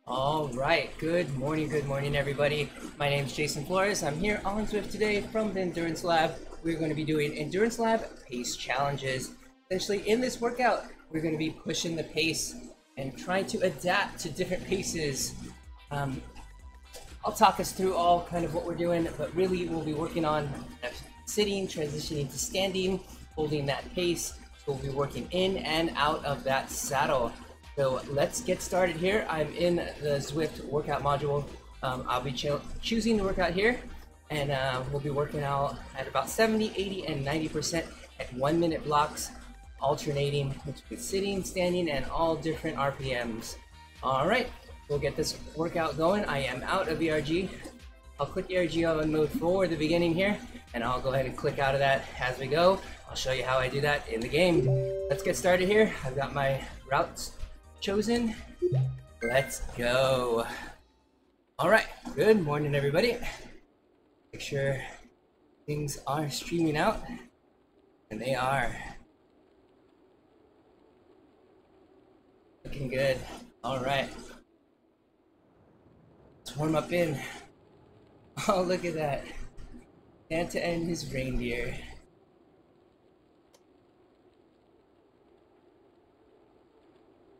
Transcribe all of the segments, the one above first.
All right, good morning everybody. My name is Jason Flores. I'm here on Zwift today from the Endurance Lab. We're going to be doing Endurance Lab pace challenges. Essentially in this workout, we're going to be pushing the pace and trying to adapt to different paces. I'll talk us through all kind of what we're doing, but really we'll be working on sitting, transitioning to standing, holding that pace. So we'll be working in and out of that saddle. So let's get started here. I'm in the Zwift workout module. I'll be choosing the workout here, and we'll be working out at about 70, 80, and 90% at 1 minute blocks, alternating between sitting, standing, and all different RPMs. All right, we'll get this workout going. I am out of ERG. I'll click ERG on mode for the beginning here, and I'll go ahead and click out of that as we go. I'll show you how I do that in the game. Let's get started here. I've got my routes chosen. Let's go. All right, good morning everybody. Make sure things are streaming out, and they are. Looking good. All right, let's warm up in. Oh, look at that, Santa and his reindeer.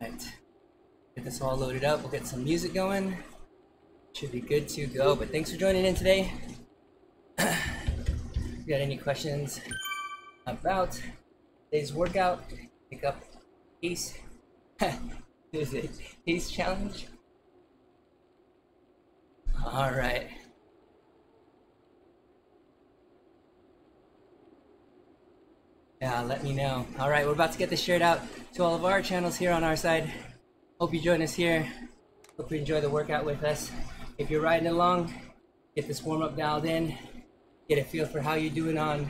Right. Get this all loaded up. We'll get some music going. Should be good to go. But thanks for joining in today. If you got any questions about today's workout, pick up pace. Is it pace challenge? All right. Yeah, let me know. All right, we're about to get this shared out to all of our channels here on our side. Hope you join us here. Hope you enjoy the workout with us. If you're riding along, get this warm up dialed in. Get a feel for how you're doing on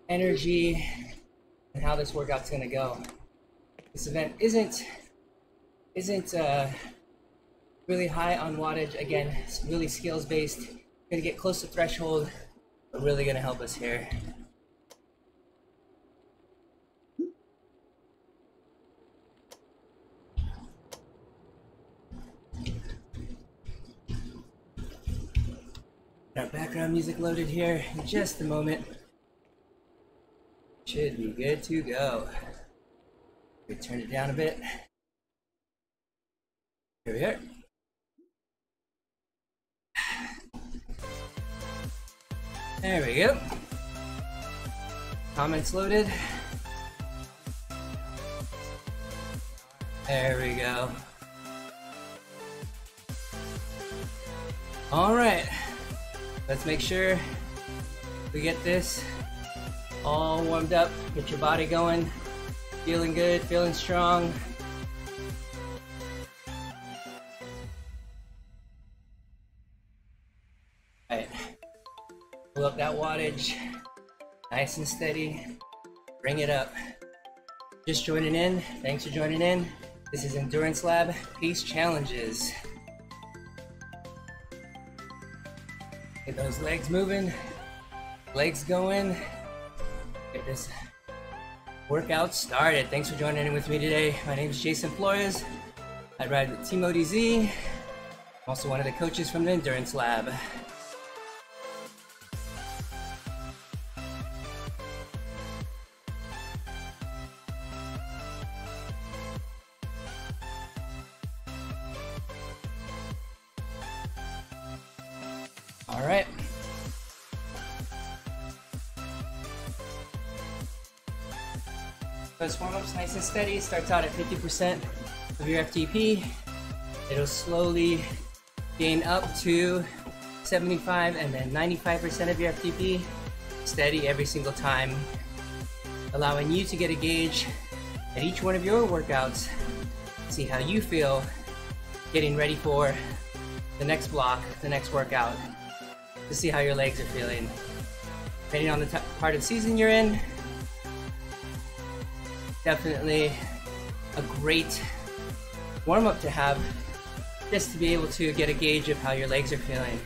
energy and how this workout's gonna go. This event isn't really high on wattage. Again, it's really skills based. Gonna get close to threshold, but really gonna help us here. Our background music loaded here in just a moment. Should be good to go. We turn it down a bit. Here we are. There we go. Comments loaded. There we go. All right. Let's make sure we get this all warmed up, get your body going, feeling good, feeling strong. All right, pull up that wattage, nice and steady, bring it up. Just joining in, thanks for joining in. This is Endurance Lab Pace Challenges. Get those legs moving, legs going. Get this workout started. Thanks for joining in with me today. My name is Jason Flores. I ride with Team ODZ. I'm also one of the coaches from the Endurance Lab. All right. First warm-up's nice and steady. Starts out at 50% of your FTP. It'll slowly gain up to 75 and then 95% of your FTP. Steady every single time, allowing you to get a gauge at each one of your workouts. See how you feel getting ready for the next block, the next workout, to see how your legs are feeling. Depending on the part of the season you're in, definitely a great warm-up to have just to be able to get a gauge of how your legs are feeling.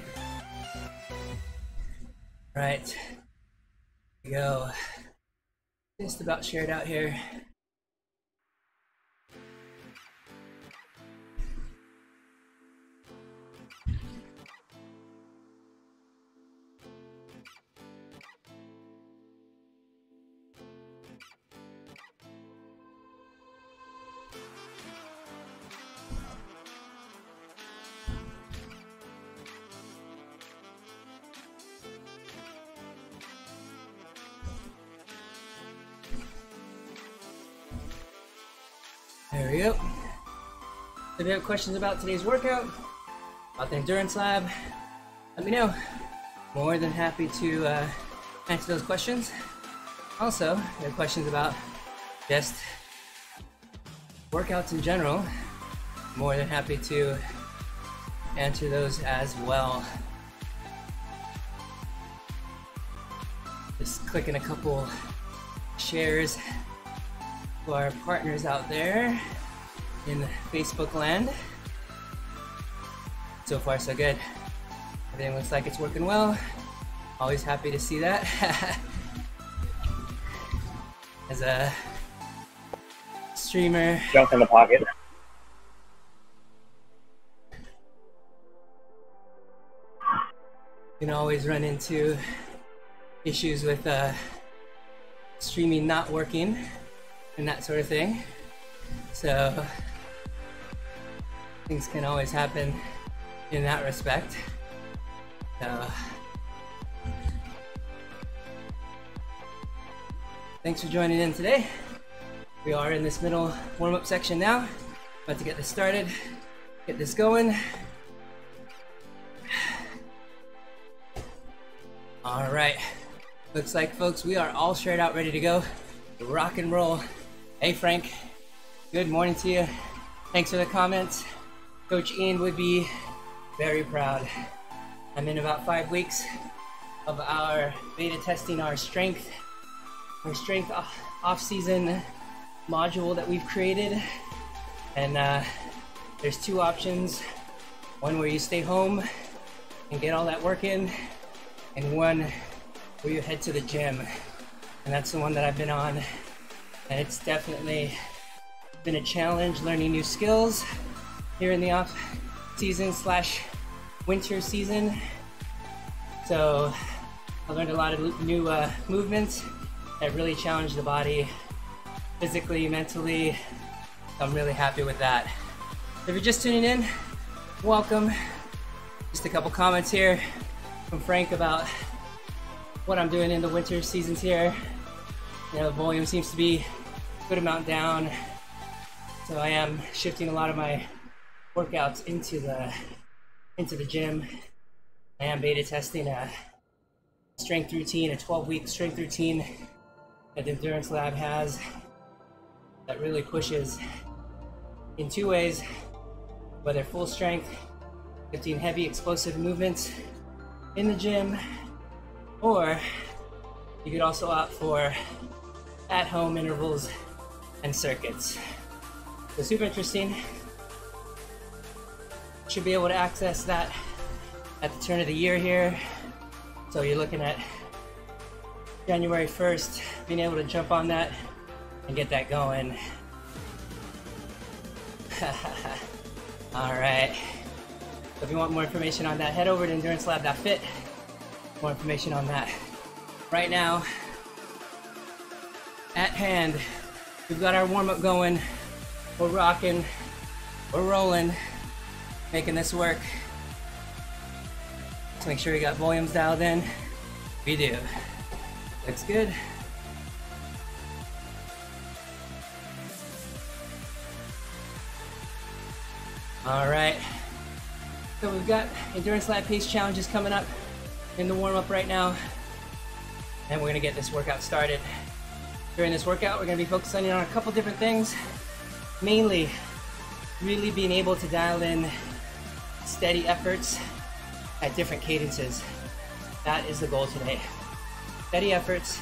Right, here we go. Just about shared out here. There we go. If you have questions about today's workout, about the endurance lab, let me know. More than happy to answer those questions. Also, if you have questions about just workouts in general, more than happy to answer those as well. Just clicking a couple shares to our partners out there in Facebook land. So far so good. Everything looks like it's working well. Always happy to see that. As a streamer. Jump in the pocket. You can always run into issues with streaming not working and that sort of thing. So things can always happen in that respect. So thanks for joining in today. We are in this middle warm-up section now. About to get this started, get this going. All right, looks like folks, we are all shared out, ready to go. Rock and roll. Hey Frank, good morning to you. Thanks for the comments. Coach Ian would be very proud. I'm in about 5 weeks of our beta testing our strength off-season module that we've created. And there's 2 options. One where you stay home and get all that work in, and one where you head to the gym. And that's the one that I've been on. And it's definitely been a challenge learning new skills here in the off season / winter season. So I learned a lot of new movements that really challenged the body physically, mentally. I'm really happy with that. If you're just tuning in, welcome. Just a couple comments here from Frank about what I'm doing in the winter seasons here. You know, the volume seems to be a good amount down, so I am shifting a lot of my workouts into the gym. I am beta testing a strength routine, a 12-week strength routine that the Endurance Lab has that really pushes in 2 ways, whether full strength, lifting heavy explosive movements in the gym, or you could also opt for at-home intervals and circuits. So super interesting. Should be able to access that at the turn of the year here. So you're looking at January 1st, being able to jump on that and get that going. All right. So if you want more information on that, head over to endurancelab.fit. More information on that. Right now, at hand, we've got our warm-up going. We're rocking, we're rolling, making this work. Let's make sure we got volumes dialed in. We do. Looks good. All right. So we've got Endurance Lab pace challenges coming up in the warm-up right now, and we're gonna get this workout started. During this workout, we're gonna be focusing on a couple different things. Mainly, really being able to dial in steady efforts at different cadences. That is the goal today. Steady efforts,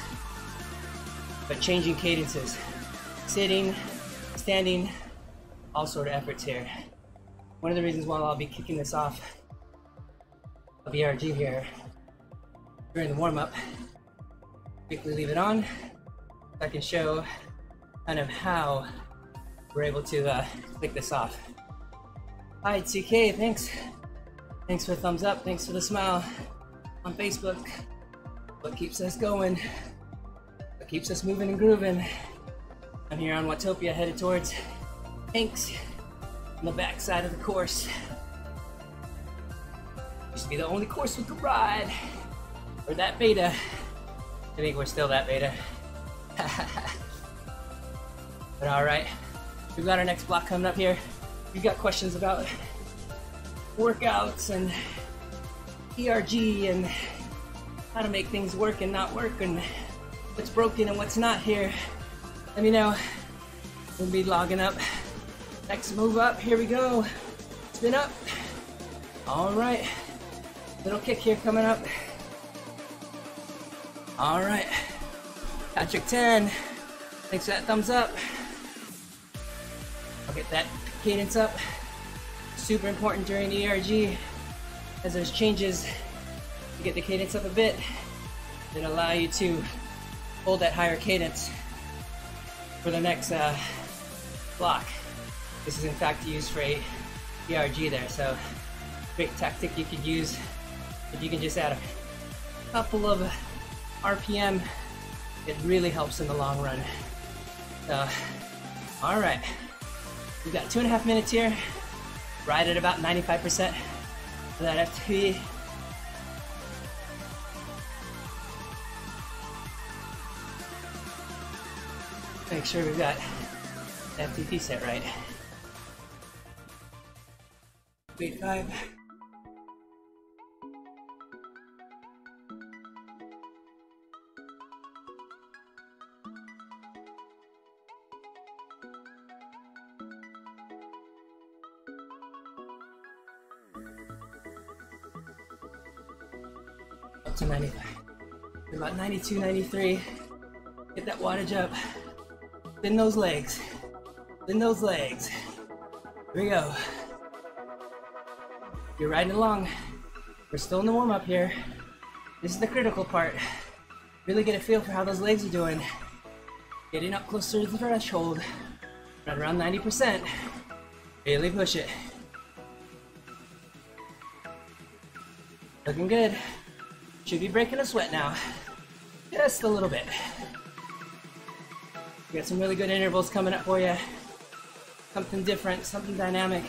but changing cadences. Sitting, standing, all sort of efforts here. one of the reasons why I'll be kicking this off of ERG here during the warm-up. Quickly leave it on so I can show kind of how we're able to click this off. Hi TK, thanks. Thanks for the thumbs up, thanks for the smile on Facebook. What keeps us going, what keeps us moving and grooving. I'm here on Watopia, headed towards Hanks on the back side of the course. Used to be the only course we could ride. Or that beta. I think we're still that beta. But alright, we've got our next block coming up here. We've got questions about workouts and ERG and how to make things work and not work and what's broken and what's not here. Let me know. We'll be logging up. Next move up, here we go. Spin up. Alright. Little kick here coming up. Alright. Patrick 10. Thanks for that thumbs up. I'll get that cadence up. Super important during the ERG as there's changes to get the cadence up a bit that allow you to hold that higher cadence for the next block. This is in fact used for a ERG there, so great tactic you could use if you can just add a couple of RPM. It really helps in the long run. So, all right, we've got 2.5 minutes here. Ride at about 95% for that FTP. Make sure we've got the FTP set right. Wait 5. Up to 95. About 92, 93. Get that wattage up. Spin those legs. Spin those legs. Here we go. You're riding along. We're still in the warm-up here. This is the critical part. Really get a feel for how those legs are doing. Getting up closer to the threshold. Right around 90%. Really push it. Looking good. Should be breaking a sweat now. Just a little bit. We got some really good intervals coming up for you. Something different, something dynamic.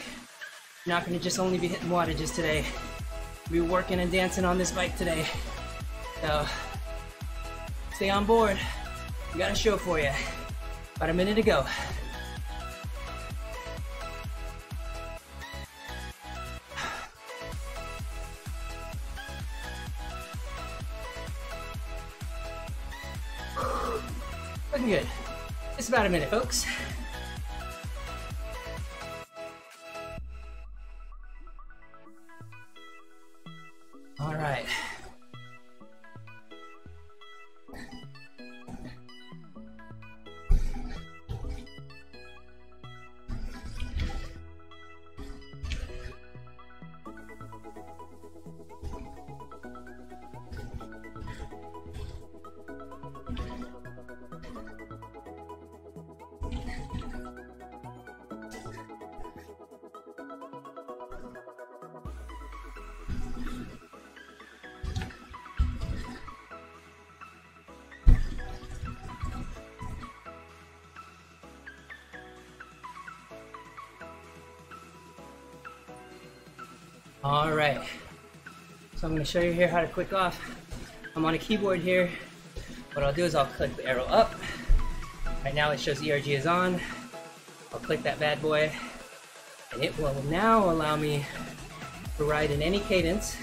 You're not going to just only be hitting wattages today. We'll be working and dancing on this bike today. So, stay on board. We got a show for you. About a minute to go. Looking good. Just about a minute, folks. All right. All right, so I'm going to show you here how to click off. I'm on a keyboard here. What I'll do is I'll click the arrow up. Right now it shows ERG is on. I'll click that bad boy, and it will now allow me to ride in any cadence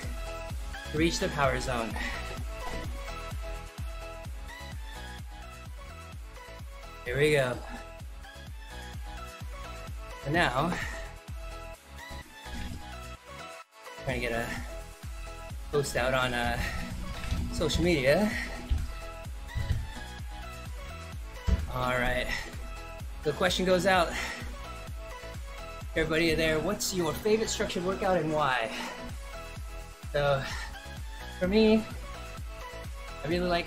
to reach the power zone. Here we go. And now, trying to get a post out on social media. All right, the question goes out. Everybody there, what's your favorite structured workout and why? So, for me, I really like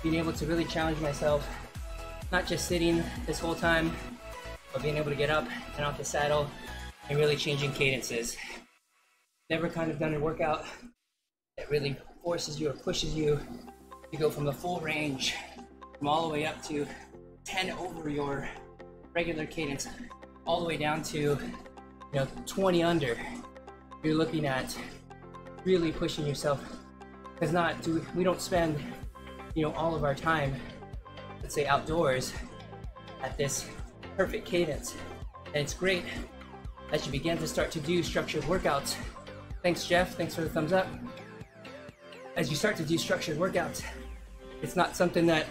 being able to really challenge myself, not just sitting this whole time, but being able to get up and off the saddle and really changing cadences. Never kind of done a workout that really forces you or pushes you to go from the full range, from all the way up to 10 over your regular cadence, all the way down to 20 under. You're looking at really pushing yourself, because we don't spend all of our time, let's say outdoors, at this perfect cadence. And it's great as you begin to start to do structured workouts. Thanks, Jeff. Thanks for the thumbs up. As you start to do structured workouts, it's not something that,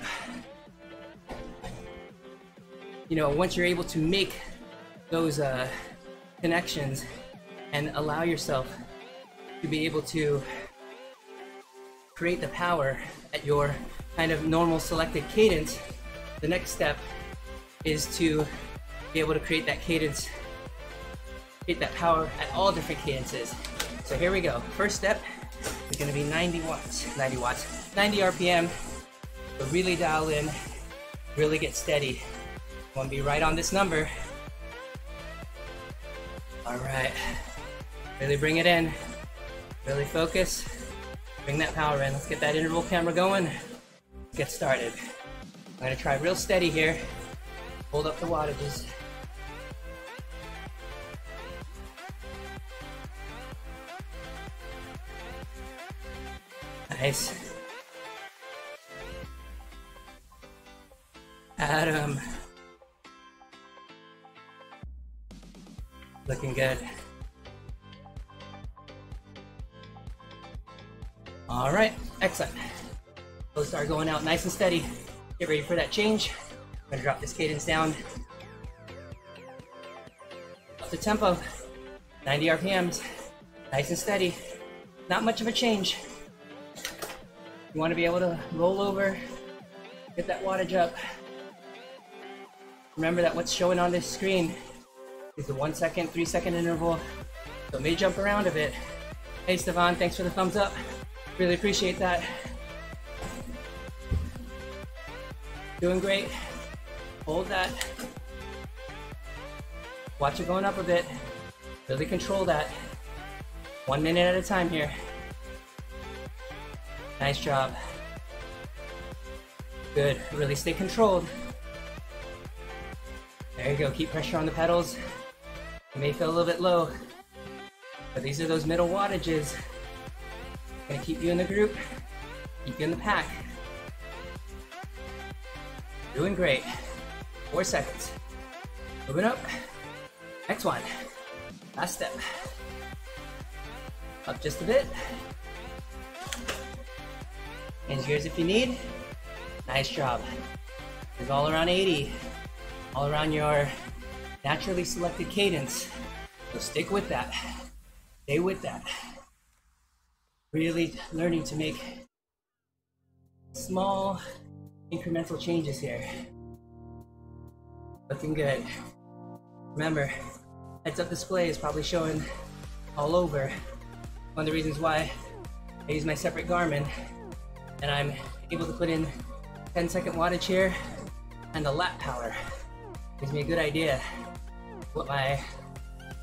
once you're able to make those connections and allow yourself to be able to create the power at your kind of normal selected cadence, the next step is to be able to create that cadence, create that power at all different cadences. So here we go. First step is going to be 90 RPM. So really dial in, really get steady. You want to be right on this number. All right. Really bring it in. Really focus. Bring that power in. Let's get that interval camera going. Let's get started. I'm going to try real steady here. Hold up the wattages. Nice. Adam. Looking good. All right, excellent. We'll start going out nice and steady. Get ready for that change. I'm gonna drop this cadence down. Up the tempo, 90 RPMs, nice and steady. Not much of a change. You wanna be able to roll over, get that wattage up. Remember that what's showing on this screen is the 1 second, 3 second interval. So it may jump around a bit. Hey Stefan, thanks for the thumbs up. Really appreciate that. Doing great. Hold that. Watch it going up a bit. Really control that. 1 minute at a time here. Nice job. Good. Really stay controlled. There you go. Keep pressure on the pedals. You may feel a little bit low, but these are those middle wattages. Gonna keep you in the group, keep you in the pack. Doing great. 4 seconds. Moving up. Next one. Last step. Up just a bit. Change gears if you need. Nice job. It's all around 80. All around your naturally selected cadence. So stick with that. Stay with that. Really learning to make small incremental changes here. Looking good. Remember, heads up display is probably showing all over. One of the reasons why I use my separate Garmin, and I'm able to put in 10-second wattage here and the lap power. Gives me a good idea what my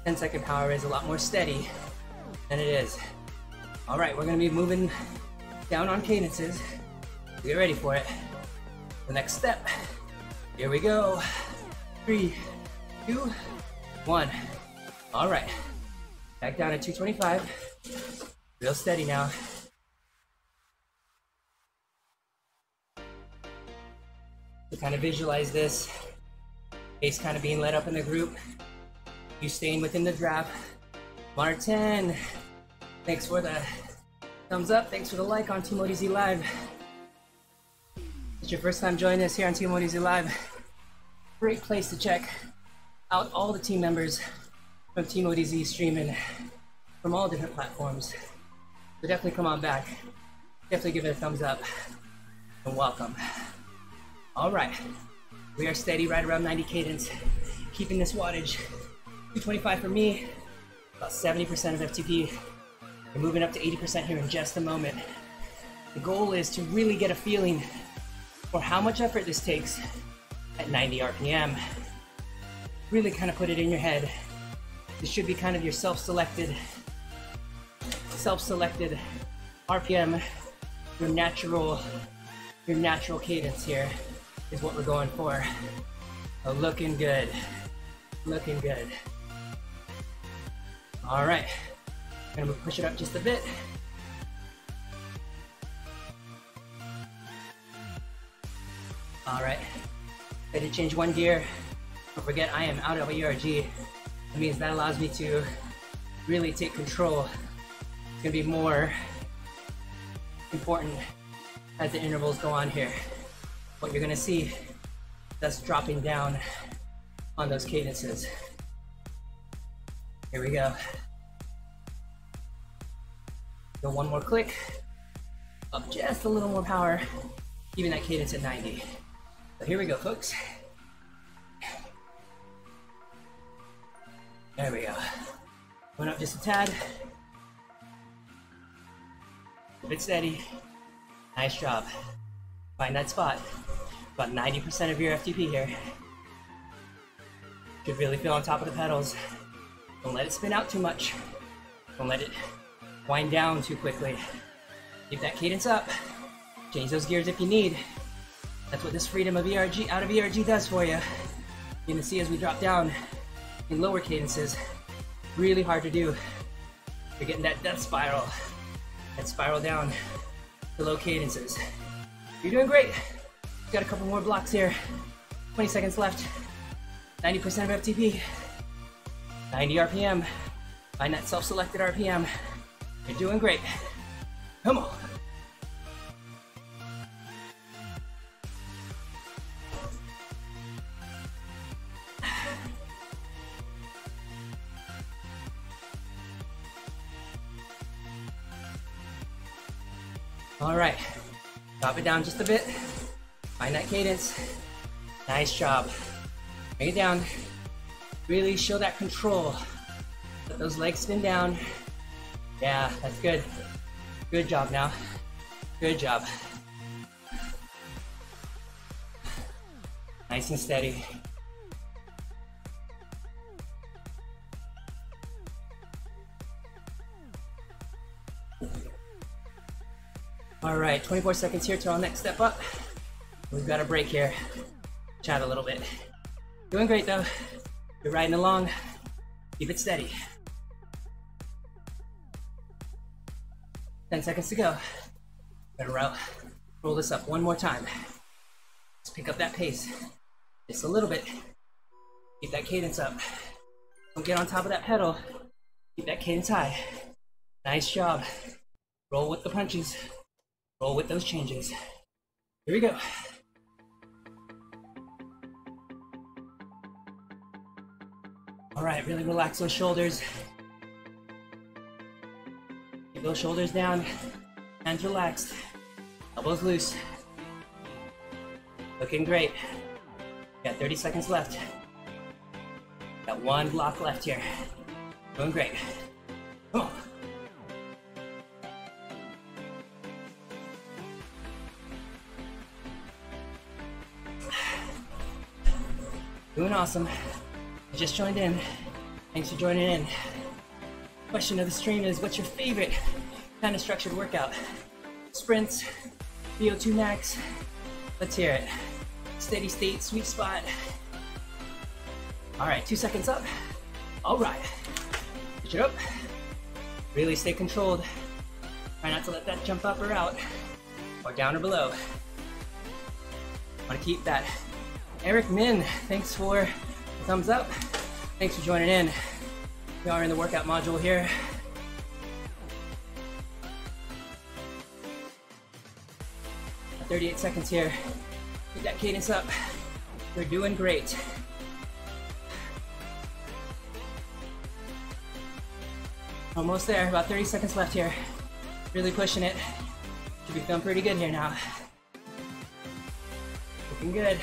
10-second power is. A lot more steady than it is. All right, we're gonna be moving down on cadences. Get ready for it. The next step. Here we go. 3, 2, 1. All right. Back down at 225. Real steady now. To kind of visualize this, pace kind of being led up in the group. You staying within the draft. Martin, thanks for the thumbs up. Thanks for the like on Team ODZ Live. It's your first time joining us here on Team ODZ Live. Great place to check out all the team members from Team ODZ streaming from all different platforms. So definitely come on back. Definitely give it a thumbs up and welcome. All right, we are steady right around 90 cadence. keeping this wattage. 225 for me, about 70% of FTP. We're moving up to 80% here in just a moment. The goal is to really get a feeling for how much effort this takes at 90 RPM. Really kind of put it in your head. This should be kind of your self-selected RPM, your natural cadence here is what we're going for. Oh, looking good, looking good. All right, I'm gonna push it up just a bit. All right, I did change one gear. Don't forget, I am out of ERG. That means that allows me to really take control. It's gonna be more important as the intervals go on here. What you're gonna see, that's dropping down on those cadences. Here we go. Go one more click, up just a little more power, keeping that cadence at 90. So here we go, folks. There we go. Going up just a tad. A bit steady. Nice job. Find that spot. About 90% of your FTP here. Should really feel on top of the pedals. Don't let it spin out too much. Don't let it wind down too quickly. Keep that cadence up. Change those gears if you need. That's what this freedom of ERG, out of ERG does for you. You can see as we drop down in lower cadences, really hard to do. You're getting that death spiral, that spiral down to low cadences. You're doing great. Got a couple more blocks here. 20 seconds left. 90% of FTP. 90 RPM. Find that self-selected RPM. You're doing great. Come on. All right, drop it down just a bit. Find that cadence. Nice job. Bring it down. Really show that control. Let those legs spin down. Yeah, that's good. Good job now. Good job. Nice and steady. All right, 24 seconds here till our next step up. We've got a break here. Chat a little bit. Doing great though. You're riding along. Keep it steady. 10 seconds to go. Better roll this up one more time. Let's pick up that pace just a little bit. Keep that cadence up. Don't get on top of that pedal. Keep that cadence high. Nice job. Roll with the punches. Roll with those changes. Here we go. All right, really relax those shoulders. Keep those shoulders down, hands relaxed, elbows loose. Looking great. Got 30 seconds left. Got one block left here. Doing great. Come on. Doing awesome. You just joined in. Thanks for joining in. Question of the stream is, what's your favorite kind of structured workout? Sprints, VO2 max? Let's hear it. Steady state, sweet spot. All right, 2 seconds up. All right, push it up. Really stay controlled. Try not to let that jump up or out, or down or below. Want to keep that. Eric Min, thanks for the thumbs up. Thanks for joining in. We are in the workout module here. Got 38 seconds here. Keep that cadence up. We're doing great. Almost there, about 30 seconds left here. Really pushing it. Should be feeling pretty good here now. Looking good.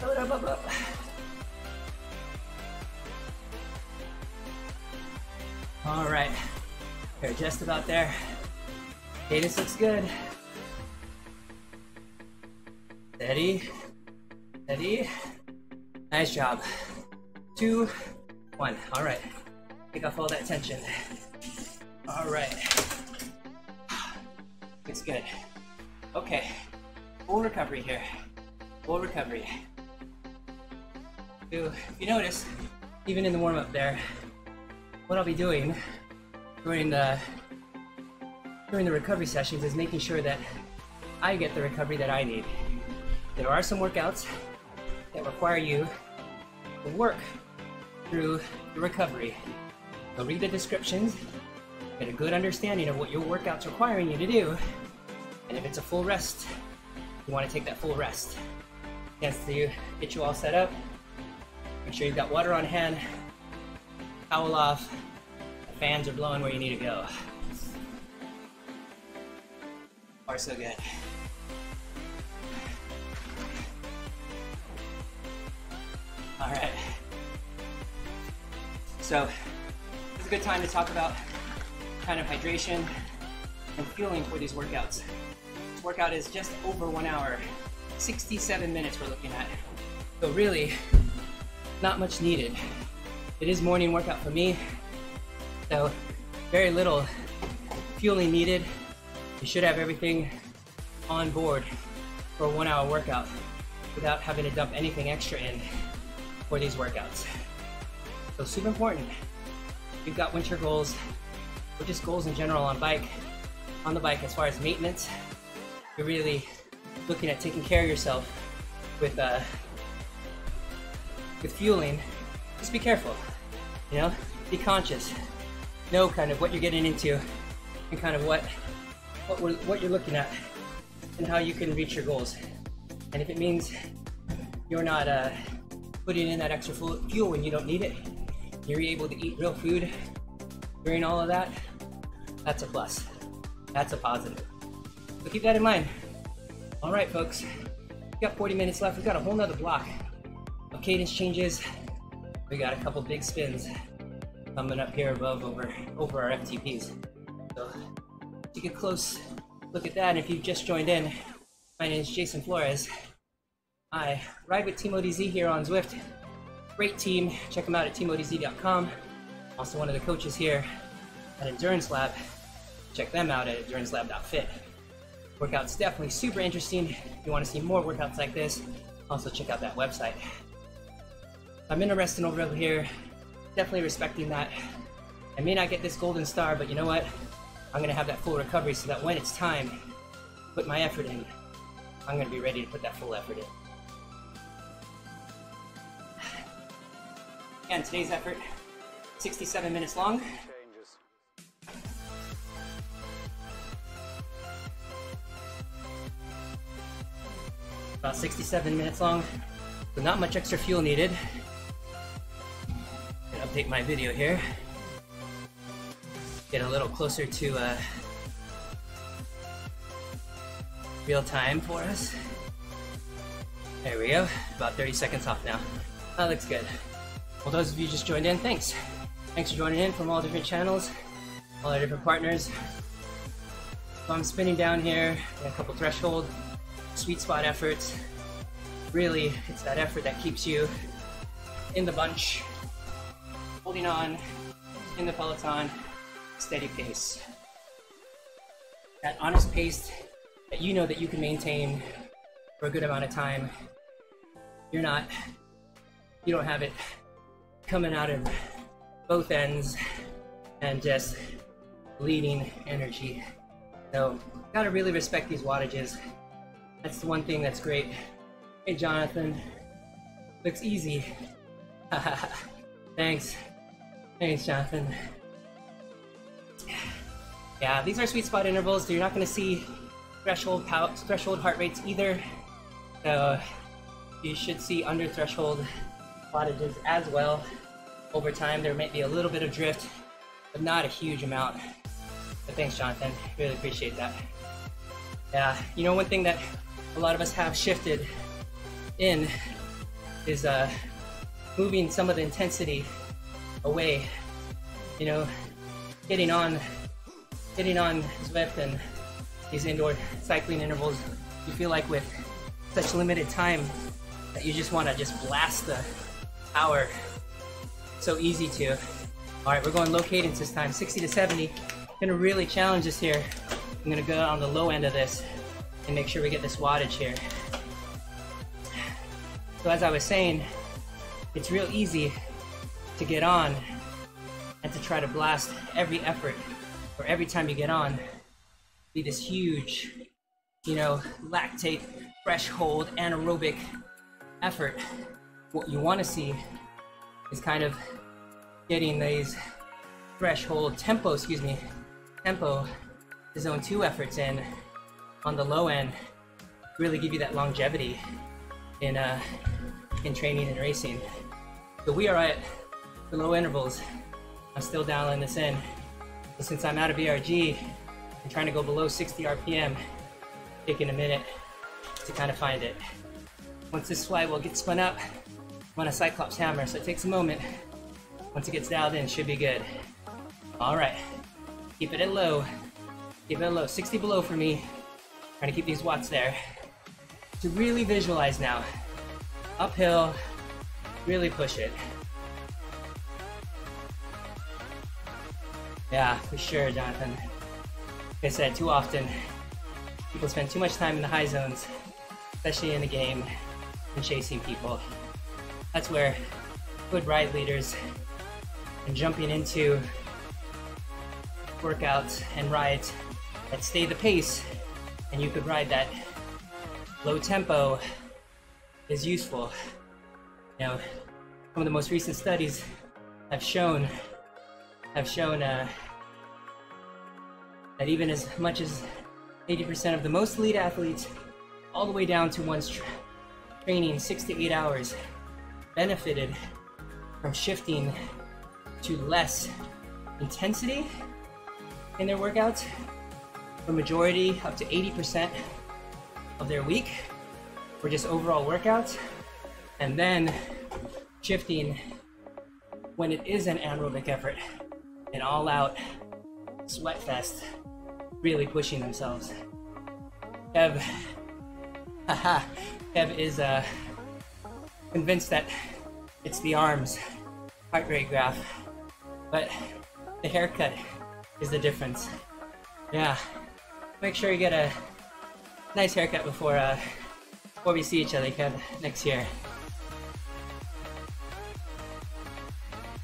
Up, up, up, up. All right, they're just about there. Cadence looks good. Steady, steady. Nice job. 2, 1. All right, take off all that tension. All right, looks good. Okay, full recovery here. Full recovery. So if you notice, even in the warm-up there, what I'll be doing during the recovery sessions is making sure that I get the recovery that I need. There are some workouts that require you to work through the recovery. So read the descriptions, get a good understanding of what your workout's requiring you to do, and if it's a full rest, you want to take that full rest. Chance to get you all set up. Make sure you've got water on hand, towel off, the fans are blowing where you need to go. Far so good. All right. So it's a good time to talk about kind of hydration and fueling for these workouts. This workout is just over 1 hour, 67 minutes we're looking at. So really, not much needed. It is morning workout for me, so very little fueling needed. You should have everything on board for a 1 hour workout without having to dump anything extra in for these workouts. So super important. If you've got winter goals, or just goals in general on the bike as far as maintenance, you're really looking at taking care of yourself with fueling. Just be careful, you know, be conscious, know kind of what you're getting into and kind of what you're looking at and how you can reach your goals. And if it means you're not putting in that extra fuel when you don't need it, you're able to eat real food during all of that, that's a plus. That's a positive. So keep that in mind. All right, folks, we've got 40 minutes left. We've got a whole nother block of cadence changes. We got a couple big spins coming up here above over our FTPs. So take a close look at that. And if you've just joined in, my name is Jason Flores. I ride with Team ODZ here on Zwift. Great team. Check them out at teamodz.com. Also one of the coaches here at Endurance Lab. Check them out at endurancelab.fit. Workout's definitely super interesting. If you want to see more workouts like this, also check out that website. I'm interested over here, definitely respecting that. I may not get this golden star, but you know what? I'm gonna have that full recovery so that when it's time to put my effort in, I'm gonna be ready to put that full effort in. Again, today's effort, 67 minutes long. About 67 minutes long, so not much extra fuel needed. Gonna update my video here. Get a little closer to real time for us. There we go, about 30 seconds off now. That looks good. Well, those of you just joined in, thanks. Thanks for joining in from all different channels, all our different partners. So I'm spinning down here, a couple threshold, sweet spot efforts. Really, it's that effort that keeps you in the bunch, holding on in the peloton, steady pace. That honest pace that you know that you can maintain for a good amount of time. You don't have it coming out of both ends and just bleeding energy. So, gotta really respect these wattages. That's the one thing that's great. Hey Jonathan, looks easy. Thanks. Thanks, Jonathan. Yeah, these are sweet spot intervals, so you're not gonna see threshold heart rates either. So you should see under threshold wattages as well. Over time, there might be a little bit of drift, but not a huge amount. But thanks, Jonathan. Really appreciate that. Yeah, you know, one thing that a lot of us have shifted in is moving some of the intensity away. You know, getting on Zwift and these indoor cycling intervals, you feel like with such limited time that you just want to just blast the power. So easy to. All right, we're going low cadence this time, 60 to 70. Gonna really challenge this here. I'm gonna go on the low end of this and make sure we get this wattage here. So as I was saying, it's real easy to get on and to try to blast every effort, or every time you get on, be this huge, lactate, threshold, anaerobic effort. What you want to see is kind of getting these threshold tempo to zone 2 efforts in on the low end, really give you that longevity in training and racing. So we are at the low intervals. I'm still dialing this in. So since I'm out of ERG, I'm trying to go below 60 RPM, taking a minute to kind of find it. Once this flywheel gets spun up, I'm on a Cyclops hammer, so it takes a moment. Once it gets dialed in, should be good. All right, keep it at low. Keep it at low, 60 below for me. Trying to keep these watts there. To really visualize now, uphill, really push it. Yeah, for sure, Jonathan. Like I said, too often, people spend too much time in the high zones, especially in the game, and chasing people. That's where good ride leaders and jumping into workouts and rides that stay the pace, and you could ride that low tempo is useful. Some of the most recent studies have shown that even as much as 80% of the most elite athletes, all the way down to ones training 6 to 8 hours, benefited from shifting to less intensity in their workouts. The majority, up to 80% of their week, were just overall workouts, and then shifting when it is an anaerobic effort, an all-out sweat fest, really pushing themselves. Kev is convinced that it's the arms heart rate graph, but the haircut is the difference. Yeah, make sure you get a nice haircut before we see each other, Kev, next year.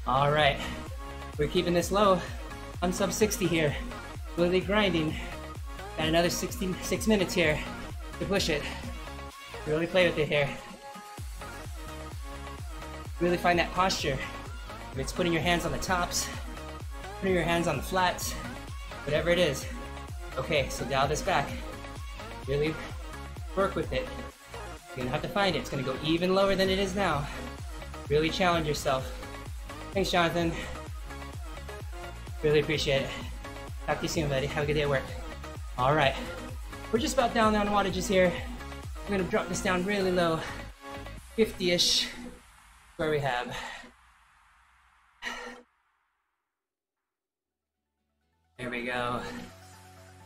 All right, we're keeping this low on sub 60 here. Really grinding. Got another 66 minutes here to push it. Really play with it here. Really find that posture. If it's putting your hands on the tops, putting your hands on the flats, whatever it is. Okay, so dial this back. Really work with it. You're gonna have to find it. It's gonna go even lower than it is now. Really challenge yourself. Thanks, Jonathan. Really appreciate it. Talk to you soon, buddy. Have a good day at work. All right, we're just about down on wattages here. I'm gonna drop this down really low, 50-ish, where we have. There we go.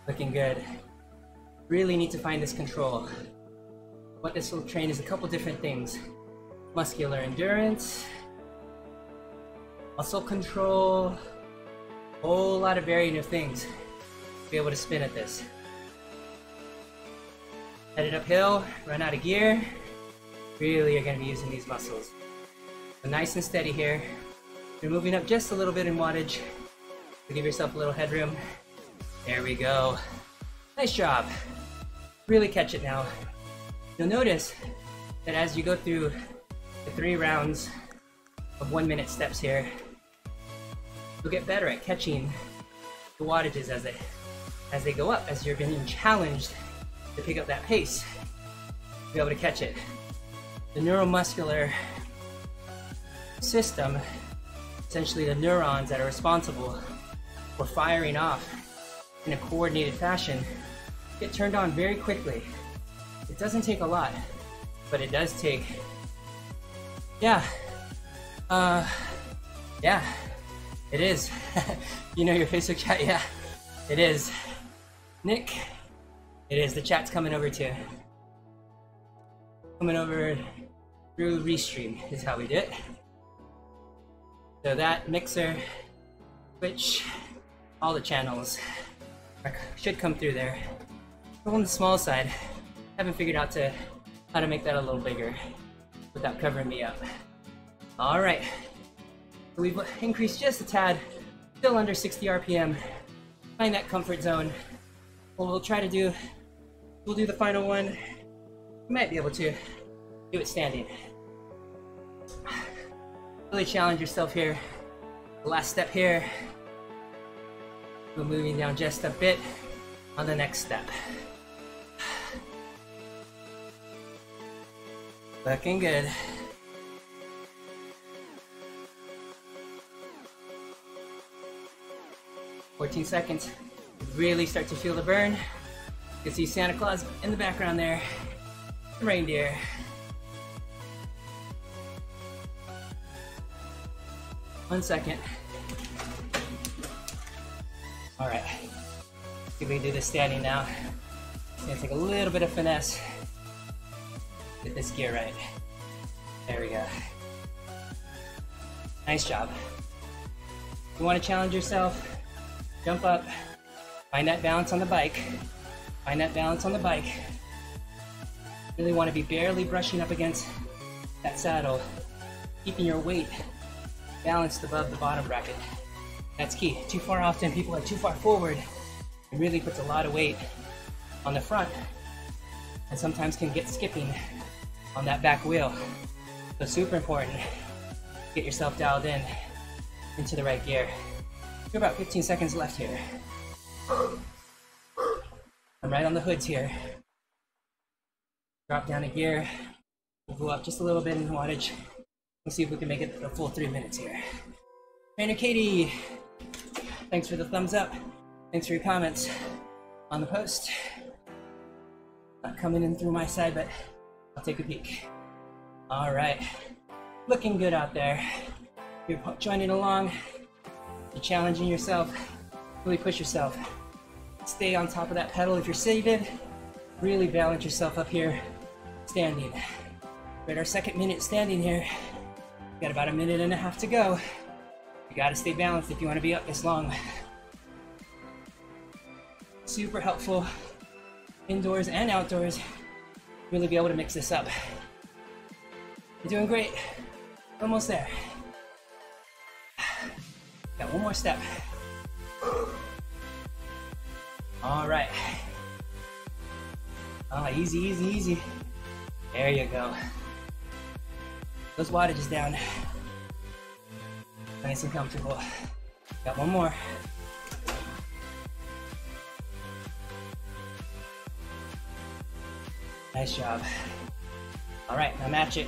Looking good. Really need to find this control. What this will train is a couple different things. Muscular endurance, muscle control, whole lot of varying of things to be able to spin at this. Headed uphill, run out of gear. Really are going to be using these muscles. So nice and steady here. You're moving up just a little bit in wattage to give yourself a little headroom. There we go. Nice job. Really catch it now. You'll notice that as you go through the 3 rounds of 1-minute steps here, you'll get better at catching the wattages as they go up, as you're being challenged to pick up that pace, to be able to catch it. The neuromuscular system, essentially the neurons that are responsible for firing off in a coordinated fashion, get turned on very quickly. It doesn't take a lot, but it does take, It is. You know your Facebook chat? Yeah, it is. Nick, it is. The chat's coming over too. Coming over through Restream is how we do it. So that Mixer, Twitch, all the channels should come through there. But on the small side, haven't figured out how to make that a little bigger without covering me up. All right, so we've increased just a tad, still under 60 RPM. Find that comfort zone. What we'll try to do, we'll do the final one. You might be able to do it standing. Really challenge yourself here. The last step here. We're moving down just a bit on the next step. Looking good. "14 seconds. Really start to feel the burn. You can see Santa Claus in the background there. The reindeer. "1 second. All right. See if we can do this standing now. It's gonna take a little bit of finesse. Get this gear right. There we go. Nice job. You want to challenge yourself? Jump up. Find that balance on the bike. Find that balance on the bike. Really want to be barely brushing up against that saddle, keeping your weight balanced above the bottom bracket. That's key. Too far often, people are too far forward. It really puts a lot of weight on the front and sometimes can get skipping on that back wheel. So super important. Get yourself dialed in into the right gear. We're about 15 seconds left here. I'm right on the hoods here. Drop down a gear. We'll go up just a little bit in wattage. We'll see if we can make it a full 3 minutes here. Trainer Katie, thanks for the thumbs up. Thanks for your comments on the post. Not coming in through my side, but I'll take a peek. All right, looking good out there. You're joining along. You're challenging yourself. Really push yourself. Stay on top of that pedal if you're seated. Really balance yourself up here, standing. We're at our 2nd minute standing here. We've got about 1.5 minutes to go. You gotta stay balanced if you wanna be up this long. Super helpful, indoors and outdoors. Really be able to mix this up. You're doing great. Almost there. Got one more step. All right. Oh, easy, easy, easy. There you go. Those wattages down. Nice and comfortable. Got one more. Nice job. All right, now match it.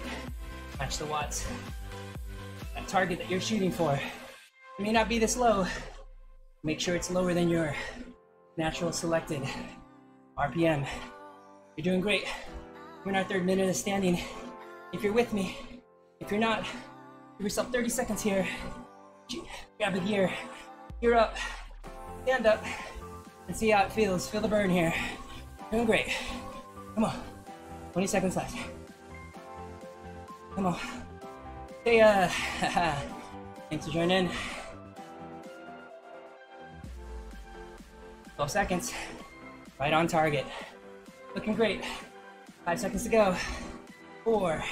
Match the watts. That target that you're shooting for. It may not be this low. Make sure it's lower than your natural selected RPM. You're doing great. We're in our 3rd minute of standing. If you're with me, if you're not, give yourself 30 seconds here. Grab a gear. Gear up. Stand up. And see how it feels. Feel the burn here. Doing great. Come on. 20 seconds left. Come on. Stay, thanks for joining in. 12 seconds. Right on target. Looking great. 5 seconds to go. 4,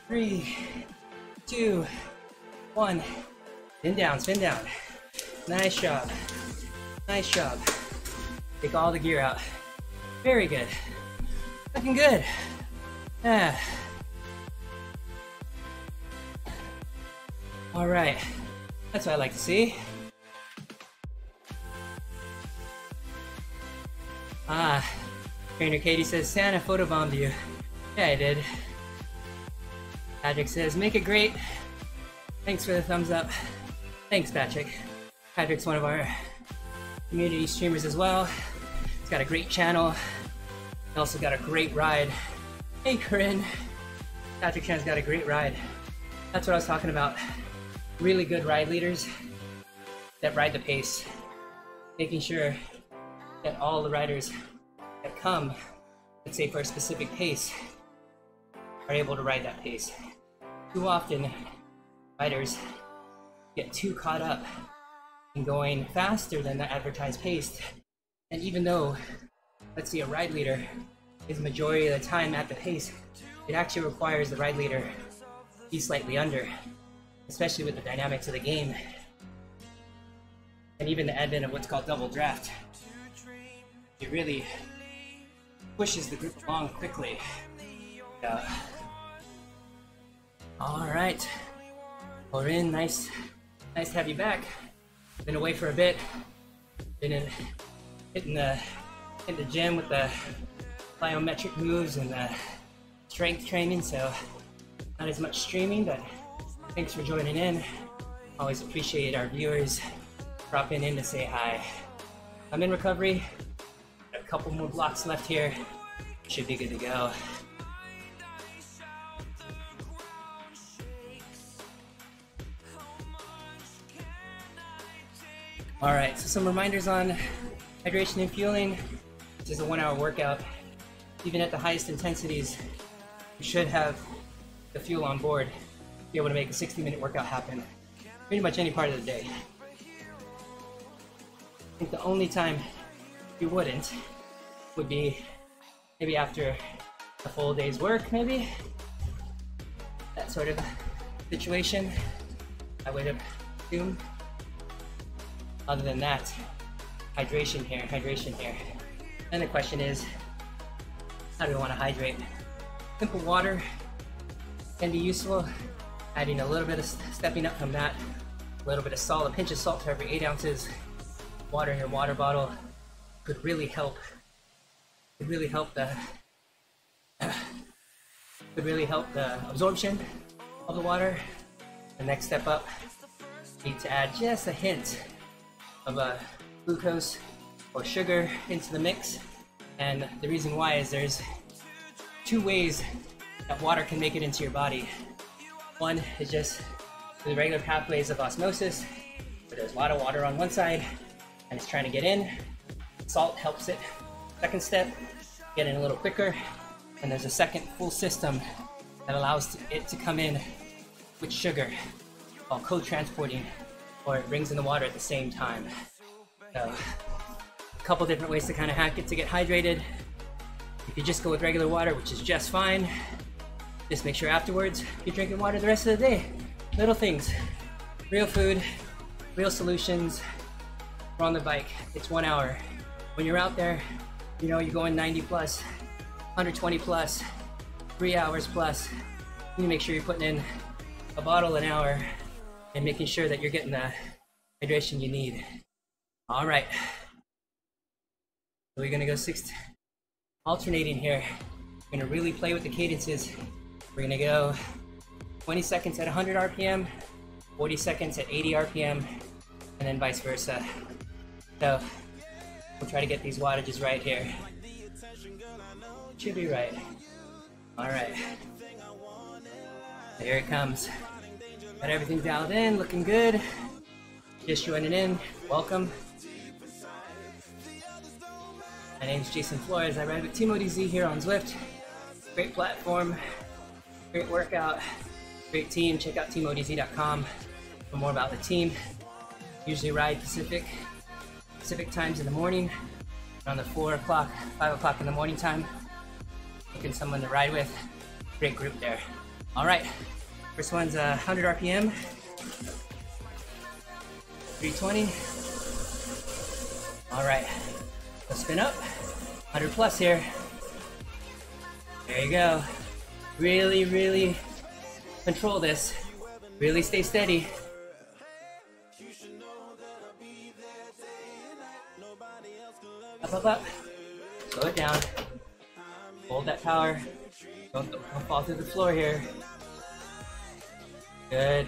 3, 2, 1. Spin down, spin down. Nice job. Nice job. Take all the gear out. Very good. Looking good. Yeah. All right. That's what I like to see. Trainer Katie says, Santa photobombed you. Yeah, I did. Patrick says, make it great. Thanks for the thumbs up. Thanks, Patrick. Patrick's one of our community streamers as well. He's got a great channel. He also got a great ride. Hey, Corinne. Patrick Chan's got a great ride. That's what I was talking about. really good ride leaders that ride the pace, making sure that all the riders that come, let's say for a specific pace, are able to ride that pace. Too often, riders get too caught up in going faster than the advertised pace. And even though, let's say a ride leader is majority of the time at the pace, it actually requires the ride leader to be slightly under, especially with the dynamics of the game. And even the advent of what's called double draft. It really pushes the group along quickly. All right, we're in. Nice to have you back. Been away for a bit. Been hitting the gym with the plyometric moves and the strength training, so not as much streaming, but thanks for joining in. Always appreciate our viewers dropping in to say hi. I'm in recovery. A couple more blocks left here. Should be good to go. All right, so some reminders on hydration and fueling. This is a 1 hour workout. Even at the highest intensities, you should have the fuel on board to be able to make a 60-minute workout happen pretty much any part of the day. I think the only time you wouldn't would be maybe after a full day's work, maybe. That sort of situation, I would assume. Other than that, hydration here. And the question is, how do we want to hydrate? Simple water can be useful. Adding a little bit of, stepping up from that, a little bit of salt, a pinch of salt for every 8 ounces water in your water bottle could really help. Could really help the absorption of the water. The next step up, you need to add just a hint of glucose or sugar into the mix. And the reason why is there's 2 ways that water can make it into your body. One is just through the regular pathways of osmosis, where there's a lot of water on one side and it's trying to get in. Salt helps it. Second step, get in a little quicker. And there's a second full system that allows it to come in with sugar, called co-transporting, or it brings in the water at the same time. So, a couple different ways to kind of hack it to get hydrated. If you just go with regular water, which is just fine, just make sure afterwards you're drinking water the rest of the day. Little things, real food, real solutions. We're on the bike, it's 1 hour. When you're out there, you know you're going 90 plus, 120 plus, 3 hours plus. You need to make sure you're putting in a bottle an hour and making sure that you're getting the hydration you need. All right, so we're gonna go alternating here. We're gonna really play with the cadences. We're gonna go 20 seconds at 100 RPM, 40 seconds at 80 RPM, and then vice versa. So we'll try to get these wattages right here. Should be right. All right, here it comes. Got everything dialed in, looking good. Just joining in, welcome. My name's Jason Flores. I ride with Team ODZ here on Zwift. Great platform, great workout, great team. Check out teamodz.com for more about the team. Usually ride Pacific times in the morning, around the 4 o'clock, 5 o'clock in the morning time. Looking someone to ride with. Great group there. All right, first one's 100 RPM, 320. All right, let's spin up, 100 plus here. There you go. Really, really control this. Really stay steady. Up, up, up. Slow it down. Hold that power. Don't fall through the floor here. Good.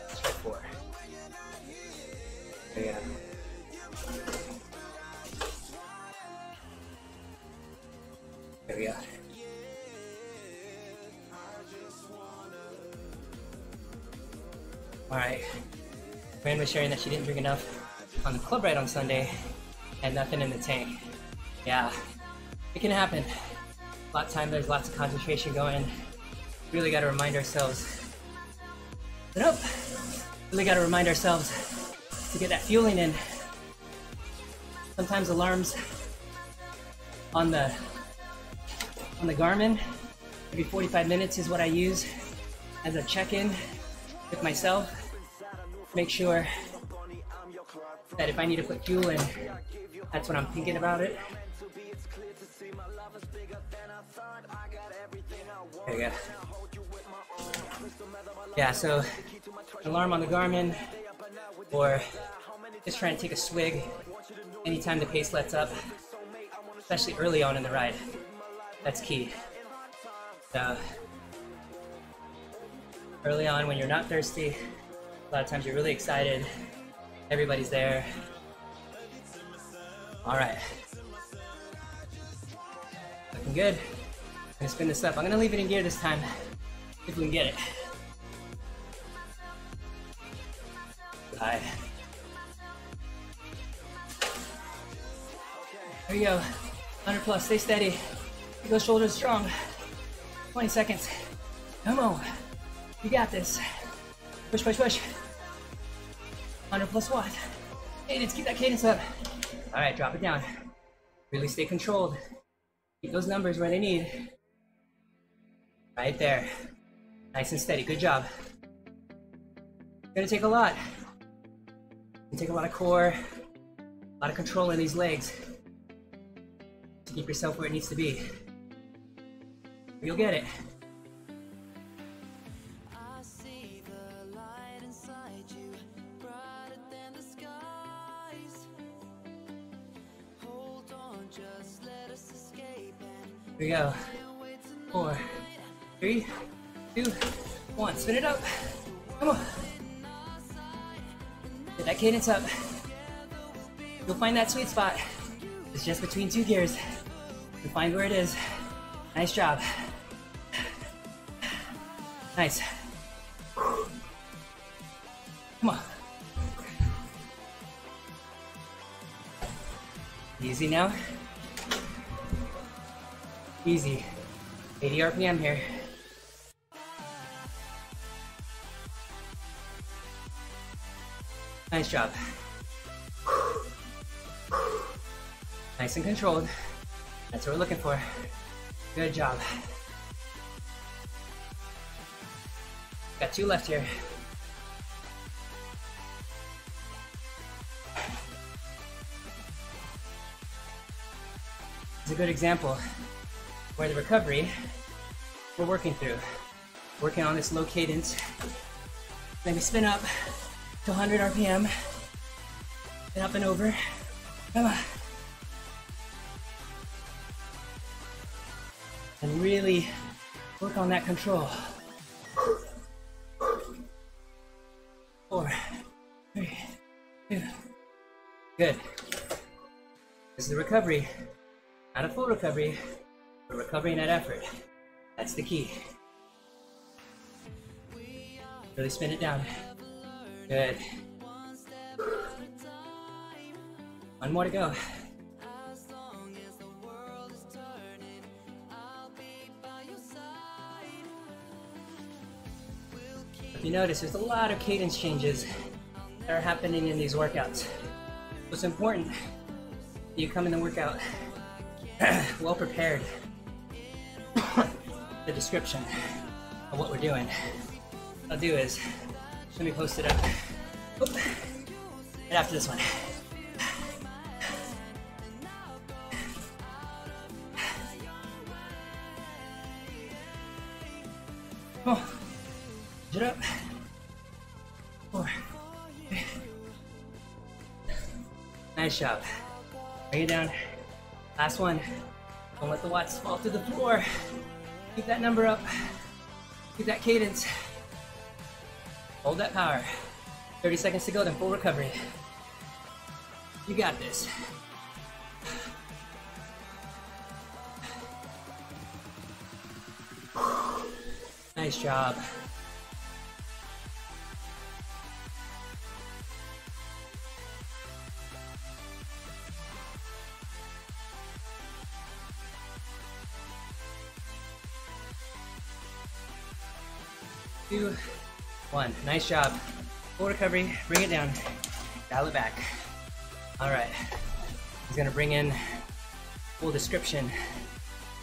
Strike 4. There you go. There we go. Alright. Fran was sharing that she didn't drink enough on the club ride on Sunday and nothing in the tank. Yeah, it can happen. A lot of time there's lots of concentration going. Really gotta remind ourselves. Nope. Really gotta remind ourselves to get that fueling in. Sometimes alarms on the Garmin, every 45 minutes is what I use as a check-in with myself. Make sure that if I need to put fuel in, that's when I'm thinking about it. There you go. Yeah, so alarm on the Garmin, or just trying to take a swig anytime the pace lets up, especially early on in the ride. That's key. So early on when you're not thirsty, a lot of times you're really excited, everybody's there. Alright. Looking good. I'm gonna spin this up. I'm gonna leave it in gear this time, if we can get it. Alright. There you go. 100 plus, stay steady. Keep those shoulders strong. 20 seconds. Come on. You got this. Push, push, push. 100 plus watt. Cadence, keep that cadence up. Alright, drop it down. Really stay controlled. Keep those numbers where they need. Right there. Nice and steady, good job. It's gonna take a lot. It's gonna take a lot of core, a lot of control in these legs to keep yourself where it needs to be. You'll get it. Here we go. 4, 3, 2, 1. Spin it up. Come on. Get that cadence up. You'll find that sweet spot. It's just between 2 gears. You'll find where it is. Nice job. Nice. Come on. Easy now. Easy. 80 RPM here. Nice job. Nice and controlled. That's what we're looking for. Good job. Got 2 left here. It's a good example where the recovery we're working through. Working on this low cadence. Then we spin up to 100 RPM. And up and over. Come on. And really work on that control. 4, 3, 2. Good. This is the recovery. Not a full recovery, but recovery in that effort. That's the key. Really spin it down. Good. 1 more to go. If you notice, there's a lot of cadence changes that are happening in these workouts. What's important, you come in the workout well prepared. The description of what we're doing. What I'll do is, let me post it up. Oop. Right after this one. Come on. Get up. 4, 3. Nice job. Bring it down. Last one. Don't let the watts fall to the floor. Keep that number up. Keep that cadence. Hold that power. 30 seconds to go, then full recovery. You got this. Nice job. 2, 1. Nice job. Full recovery, bring it down, dial it back. All right, he's gonna bring in full description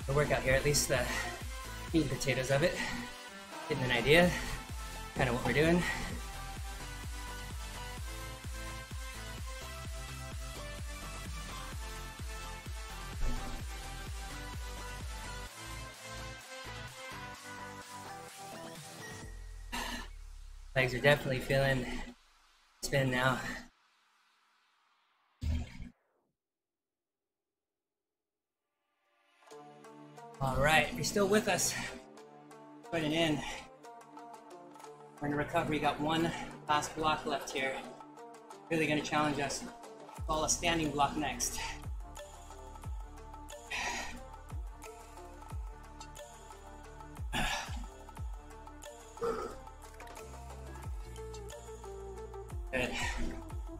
of the workout here, at least the meat and potatoes of it. Getting an idea, kind of what we're doing. Legs are definitely feeling spin now. All right, you're still with us. Put it in. We're in recovery. Got one last block left here. Really gonna challenge us. Call a standing block next. Good.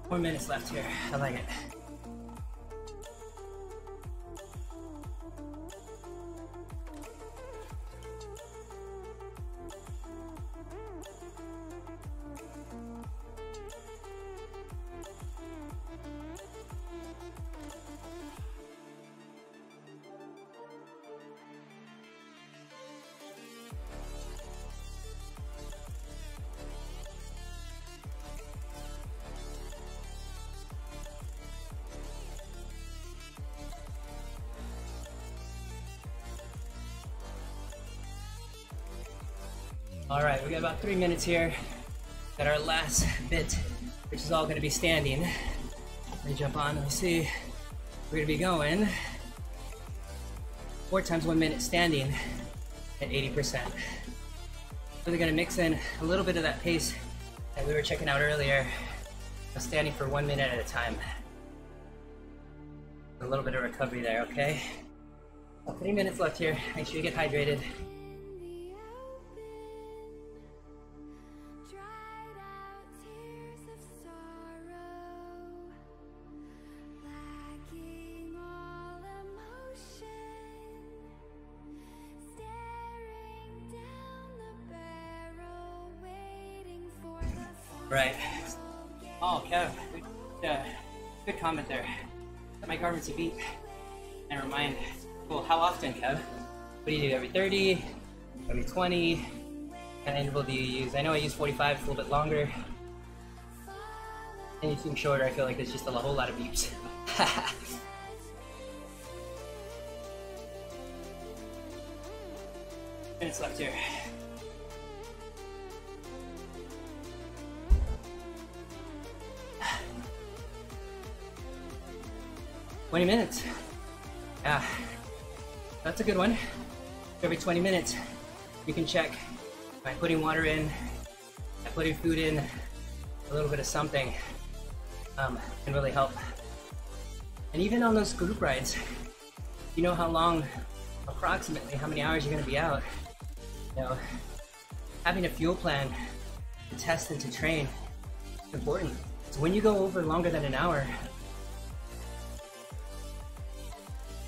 4 minutes left here. I like it. All right, we got about 3 minutes here. Got our last bit, which is all gonna be standing. Let me jump on, let me see. We're gonna be going 4 times 1 minute standing at 80%. Really gonna mix in a little bit of that pace that we were checking out earlier, of standing for 1 minute at a time. A little bit of recovery there, okay? About 3 minutes left here. Make sure you get hydrated. Right. Oh, Kev, good comment there. My garments you beat. Never mind. Cool. How often, Kev? What do you do? Every 30? Every 20? What kind of interval do you use? I know I use 45. It's a little bit longer. Anything shorter, I feel like there's just a whole lot of beeps. Minutes left here. $20 minutes. Yeah, that's a good one. Every 20 minutes, you can check by putting water in, by putting food in, a little bit of something can really help. And even on those group rides, you know how long, approximately how many hours you're going to be out. You know, having a fuel plan to test and to train is important. So when you go over longer than an hour,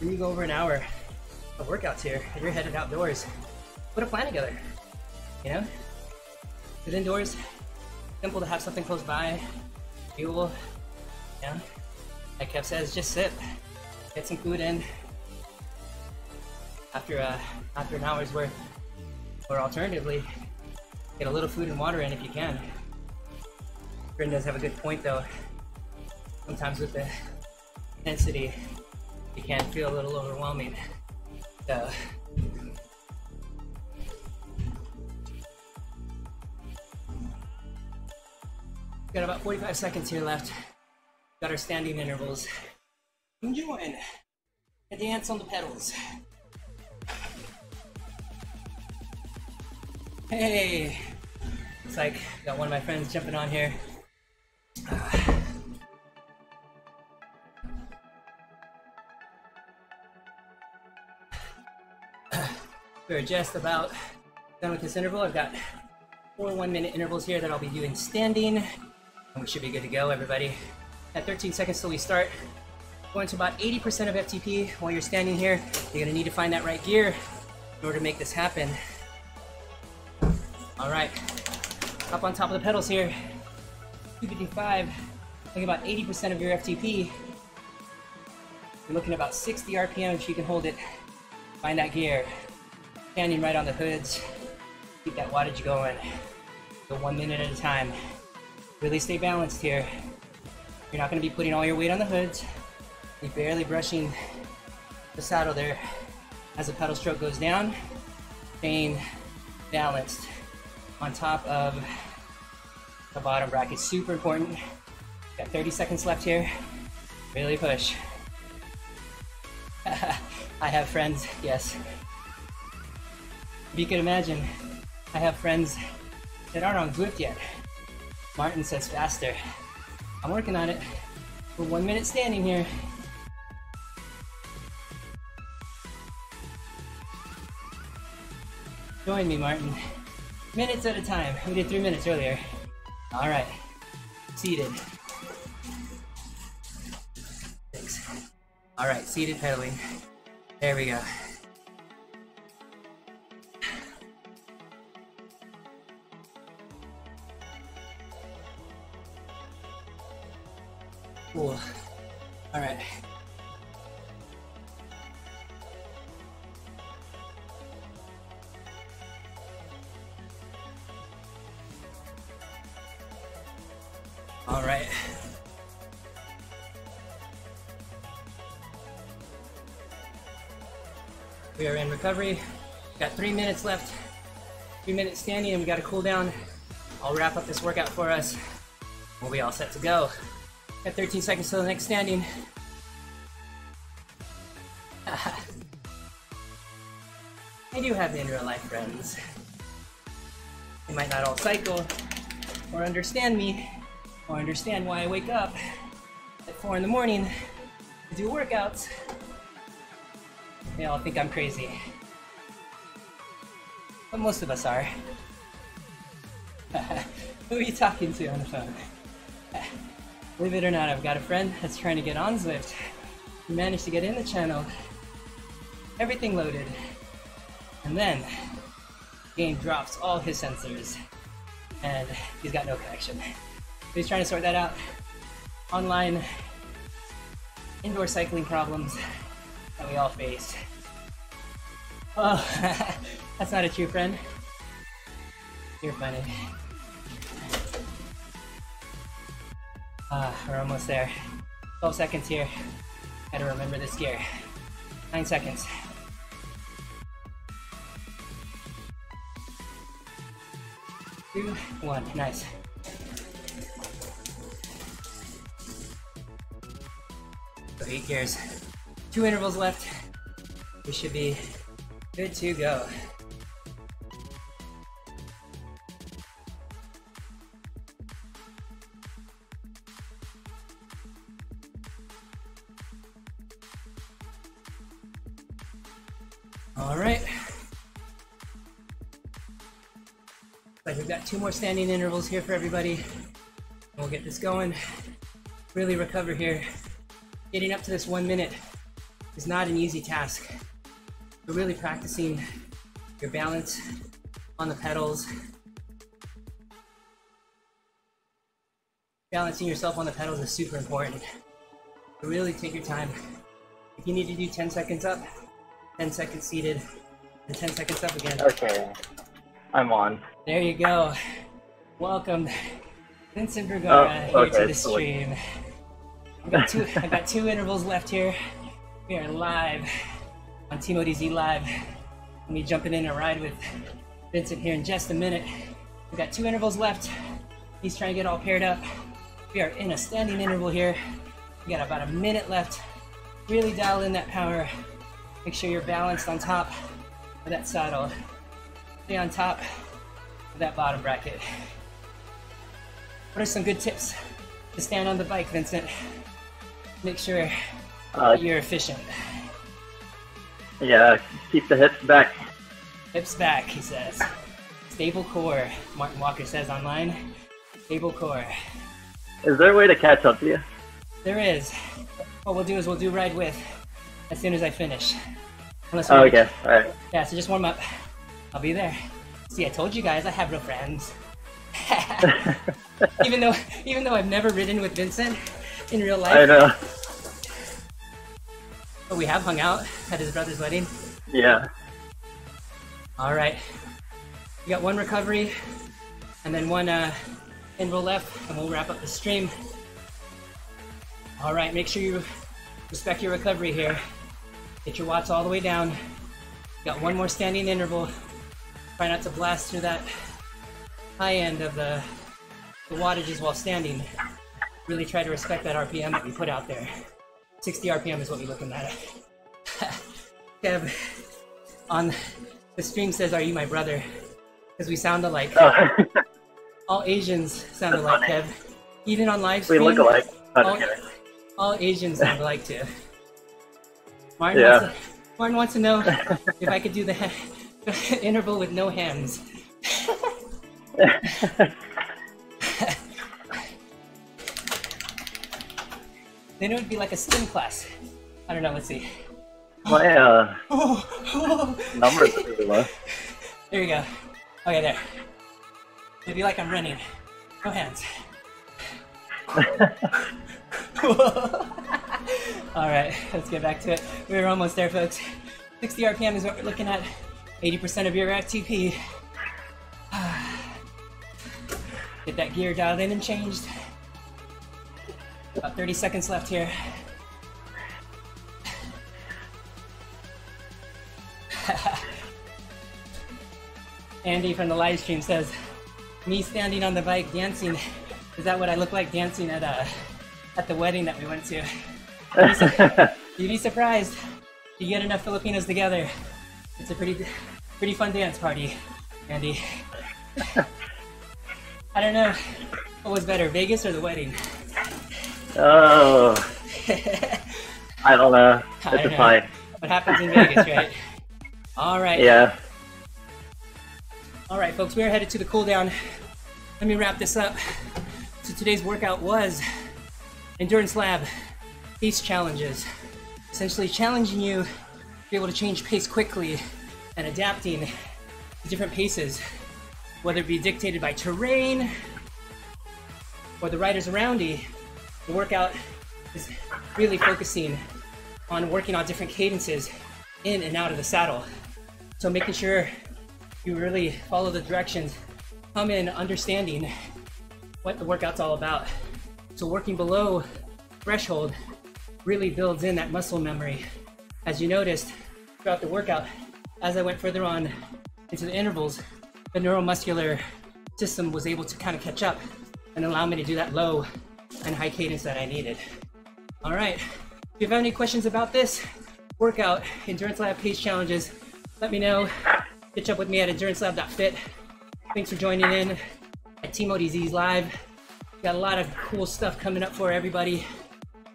when you go over an hour of workouts here and you're headed outdoors, put a plan together, you know? Because indoors, simple to have something close by, fuel, you know? Like Kev says, just sip, get some food in after an hour's worth, or alternatively, get a little food and water in if you can. Bryn does have a good point though. Sometimes with the intensity, it can feel a little overwhelming. So, got about 45 seconds here left. Got our standing intervals. Enjoying a dance on the pedals. Hey, looks like got one of my friends jumping on here. We're just about done with this interval. I've got 4 1-minute intervals here that I'll be doing standing, and we should be good to go, everybody. At 13 seconds till we start, going to about 80% of FTP while you're standing here. You're gonna need to find that right gear in order to make this happen. All right, up on top of the pedals here. 255, like about 80% of your FTP. You're looking at about 60 RPM if you can hold it. Find that gear. Standing right on the hoods. Keep that wattage going. Go 1 minute at a time. Really stay balanced here. You're not going to be putting all your weight on the hoods. You're barely brushing the saddle there as the pedal stroke goes down. Staying balanced on top of the bottom bracket. Super important. Got 30 seconds left here. Really push. I have friends, yes. If you can imagine, I have friends that aren't on Zwift yet. Martin says faster. I'm working on it. We're 1 minute standing here. Join me, Martin. Minutes at a time. We did 3 minutes earlier. All right. Seated. 6. All right, seated pedaling. There we go. Cool. All right. All right. We are in recovery. Got 3 minutes left. 3 minutes standing, and we got to cool down. I'll wrap up this workout for us. We'll be all set to go. Got 13 seconds till the next standing. I do have in real life friends. They might not all cycle, or understand me, or understand why I wake up at 4 in the morning to do workouts. They all think I'm crazy. But most of us are. Who are you talking to on the phone? Believe it or not, I've got a friend that's trying to get on Zwift. He managed to get in the channel, everything loaded, and then the game drops all his sensors, and he's got no connection. So he's trying to sort that out. Online, indoor cycling problems that we all face. Oh, that's not a true friend. You're funny. We're almost there. 12 seconds here. Gotta remember this gear. 9 seconds. 2, 1, nice. So 8 gears. 2 intervals left. We should be good to go. All right. Like we've got 2 more standing intervals here for everybody. And we'll get this going. Really recover here. Getting up to this 1 minute is not an easy task. We're really practicing your balance on the pedals. Balancing yourself on the pedals is super important. So really take your time. If you need to do 10 seconds up, 10 seconds seated, and 10 seconds up again. Okay, I'm on. There you go. Welcome, Vincent Vergara, here to the stream. I've got 2 intervals left here. We are live on Team ODZ Live. We'll be jumping in a ride with Vincent here in just a minute. We've got 2 intervals left. He's trying to get all paired up. We are in a standing interval here. We got about a minute left. Really dial in that power. Make sure you're balanced on top of that saddle. Stay on top of that bottom bracket. What are some good tips to stand on the bike, Vincent? Make sure you're efficient. Yeah, keep the hips back. Hips back, he says. Stable core, Martin Walker says online. Stable core. Is there a way to catch up to you? There is. What we'll do is we'll do ride with as soon as I finish. Okay, alright. Yeah, so just warm up. I'll be there. See, I told you guys I have real friends. even though I've never ridden with Vincent in real life. I know. But we have hung out at his brother's wedding. Yeah. All right. We got one recovery, and then one interval left, and we'll wrap up the stream. All right, make sure you respect your recovery here. Get your watts all the way down. Got one more standing interval. Try not to blast through that high end of the wattages while standing. Really try to respect that RPM that we put out there. 60 RPM is what we're looking at. Kev on the stream says, "Are you my brother?" Because we sound alike. Oh. All Asians sound alike, Kev. Even on live stream, we look alike. All Asians sound alike too. Martin wants to know if I could do the interval with no hands. Then it would be like a spin class. I don't know, let's see. My numbers are really low. There we go. Okay, there. It'd be like I'm running. No hands. Alright, let's get back to it. We're almost there, folks. 60 RPM is what we're looking at. 80% of your FTP. Get that gear dialed in and changed. About 30 seconds left here. Andy from the live stream says, "Me standing on the bike dancing. Is that what I look like dancing at the wedding that we went to?" You'd be surprised. You get enough Filipinos together. It's a pretty fun dance party, Andy. I don't know what was better, Vegas or the wedding. Oh, I don't know. It's a tie. What happens in Vegas, right? All right. Yeah. All right, folks, we're headed to the cool down. Let me wrap this up. So today's workout was Endurance Lab pace challenges, essentially challenging you to be able to change pace quickly and adapting to different paces, whether it be dictated by terrain or the riders around you. The workout is really focusing on working on different cadences in and out of the saddle. So making sure you really follow the directions, come in understanding what the workout's all about. So working below threshold really builds in that muscle memory. As you noticed throughout the workout, as I went further on into the intervals, the neuromuscular system was able to kind of catch up and allow me to do that low and high cadence that I needed. All right, if you have any questions about this workout, Endurance Lab pace challenges, let me know. Catch up with me at endurancelab.fit. Thanks for joining in at Team ODZ's live. Got a lot of cool stuff coming up for everybody.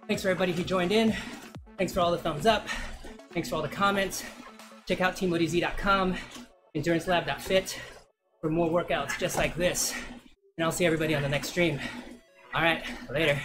Thanks for everybody who joined in. Thanks for all the thumbs up. Thanks for all the comments. Check out teamodz.com, endurancelab.fit for more workouts just like this. And I'll see everybody on the next stream. All right, later.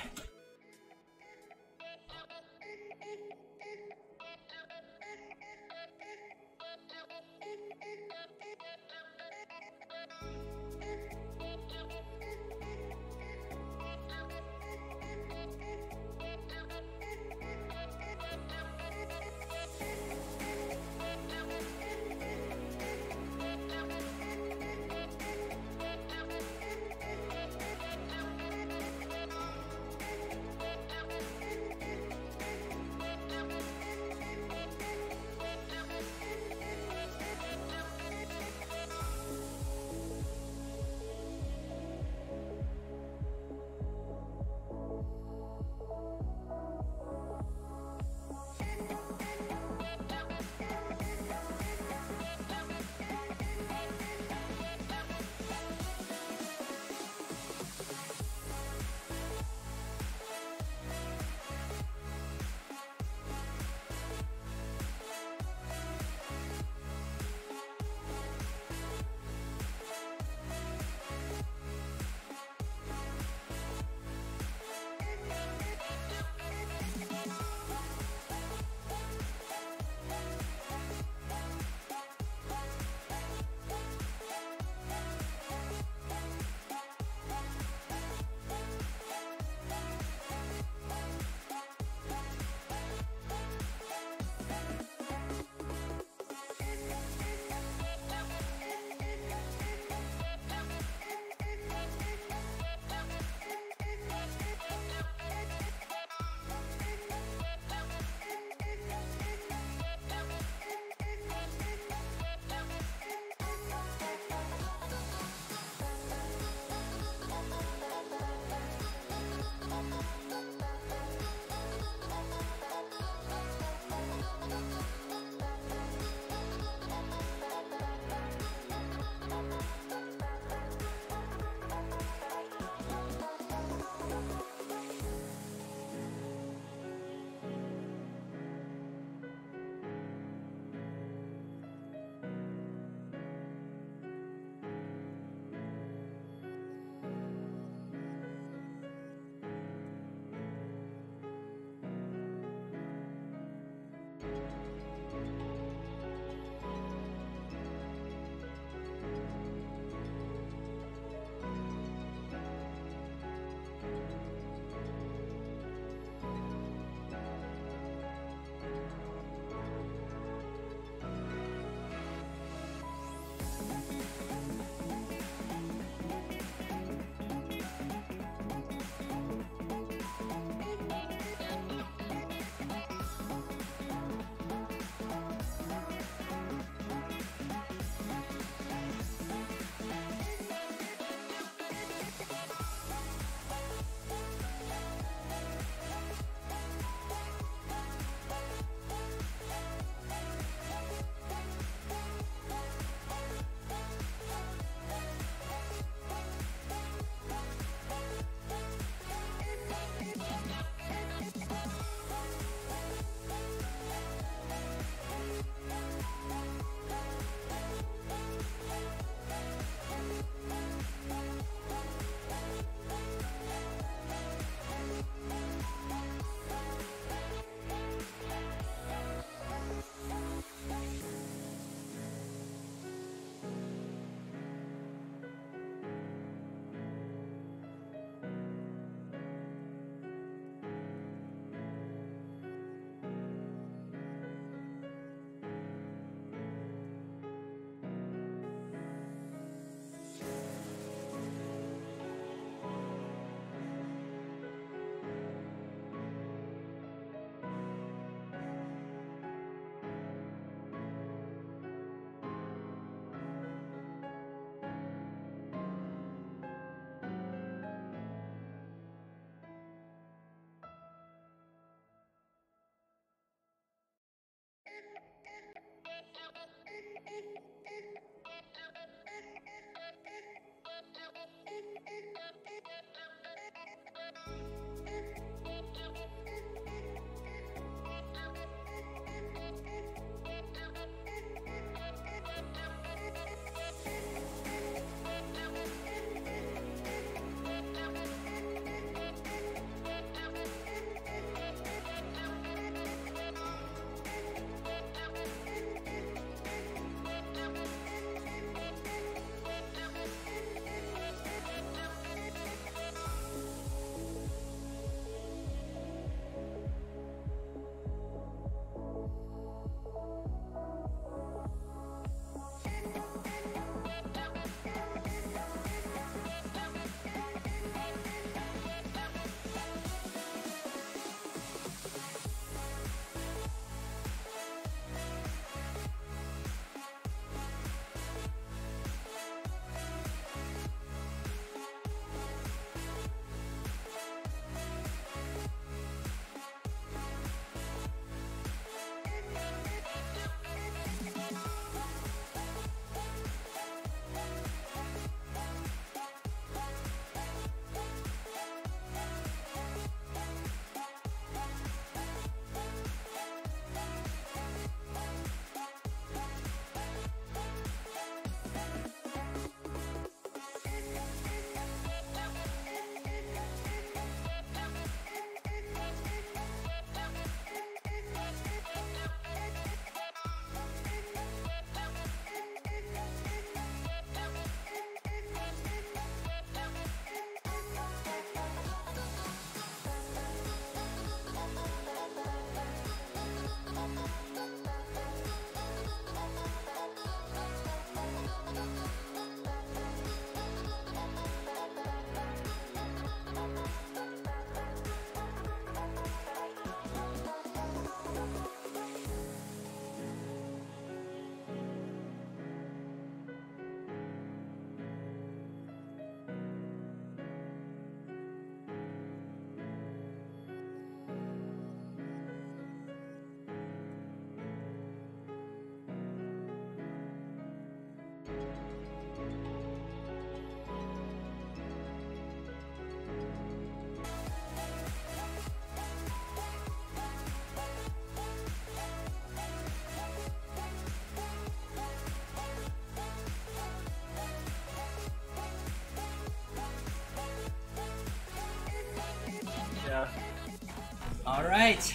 right,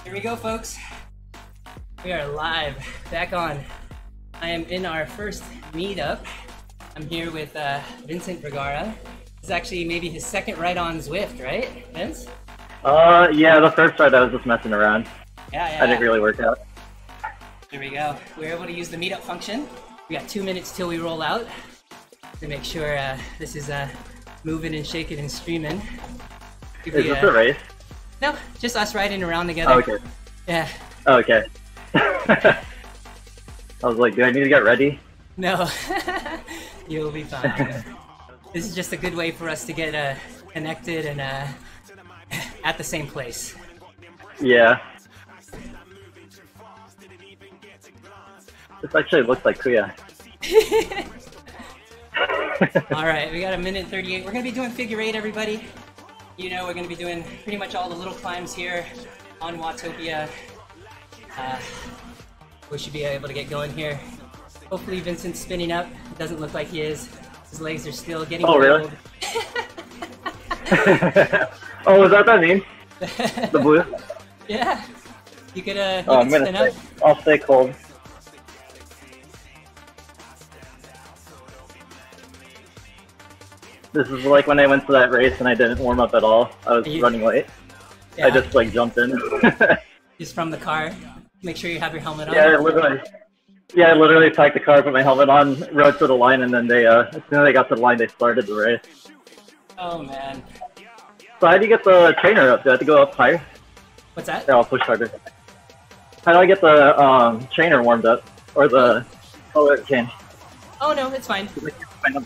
here we go, folks. We are live, back on. I am in our first meetup. I'm here with Vincent Vergara. This is actually maybe his second ride on Zwift, right, Vince? Yeah, the first ride I was just messing around. Yeah. I didn't really work out. There we go. We were able to use the meetup function. We got 2 minutes till we roll out to make sure this is moving and shaking and streaming. Is this a race? No, just us riding around together. Oh, okay. Yeah. Oh, okay. I was like, do I need to get ready? No, you'll be fine. This is just a good way for us to get connected and at the same place. Yeah. This actually looks like Kuya. Alright, we got 1:38. We're going to be doing figure 8, everybody. You know, we're going to be doing pretty much all the little climbs here on Watopia. We should be able to get going here. Hopefully Vincent's spinning up. It doesn't look like he is. His legs are still getting cold. Really? Oh, is that what that means? The blue? Yeah. You could, I'm gonna spin up. I'll stay cold. This is like when I went to that race and I didn't warm up at all. I was running late. Yeah. I just like jumped in. Just from the car. Make sure you have your helmet on. Yeah, I literally packed the car, put my helmet on, rode to the line, and then they, as soon as I got to the line, they started the race. Oh man. So how do you get the trainer up? Do I have to go up higher? What's that? Yeah, I'll push harder. How do I get the trainer warmed up? Or the color change? Oh no, it's fine.